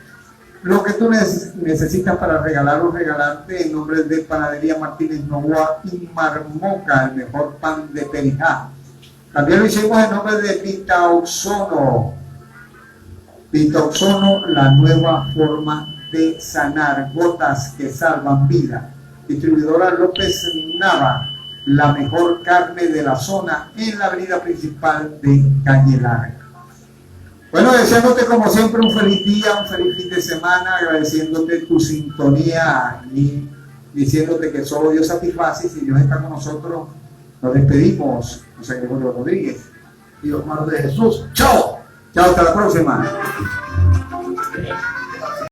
Lo que tú necesitas para regalar o regalarte, en nombre de Panadería Martínez Novoa y Marmoca, el mejor pan de Perijá. También lo hicimos en nombre de Vitaoxono. Vitaoxono, la nueva forma de sanar, gotas que salvan vida. Distribuidora López Nava, la mejor carne de la zona en la avenida principal de Calle Larga. Bueno, deseándote como siempre un feliz día, un feliz fin de semana, agradeciéndote tu sintonía y diciéndote que solo Dios satisface. Y si Dios está con nosotros, nos despedimos. José Gregorio Rodríguez Y Omar de Jesús. ¡Chao! Chao, hasta la próxima.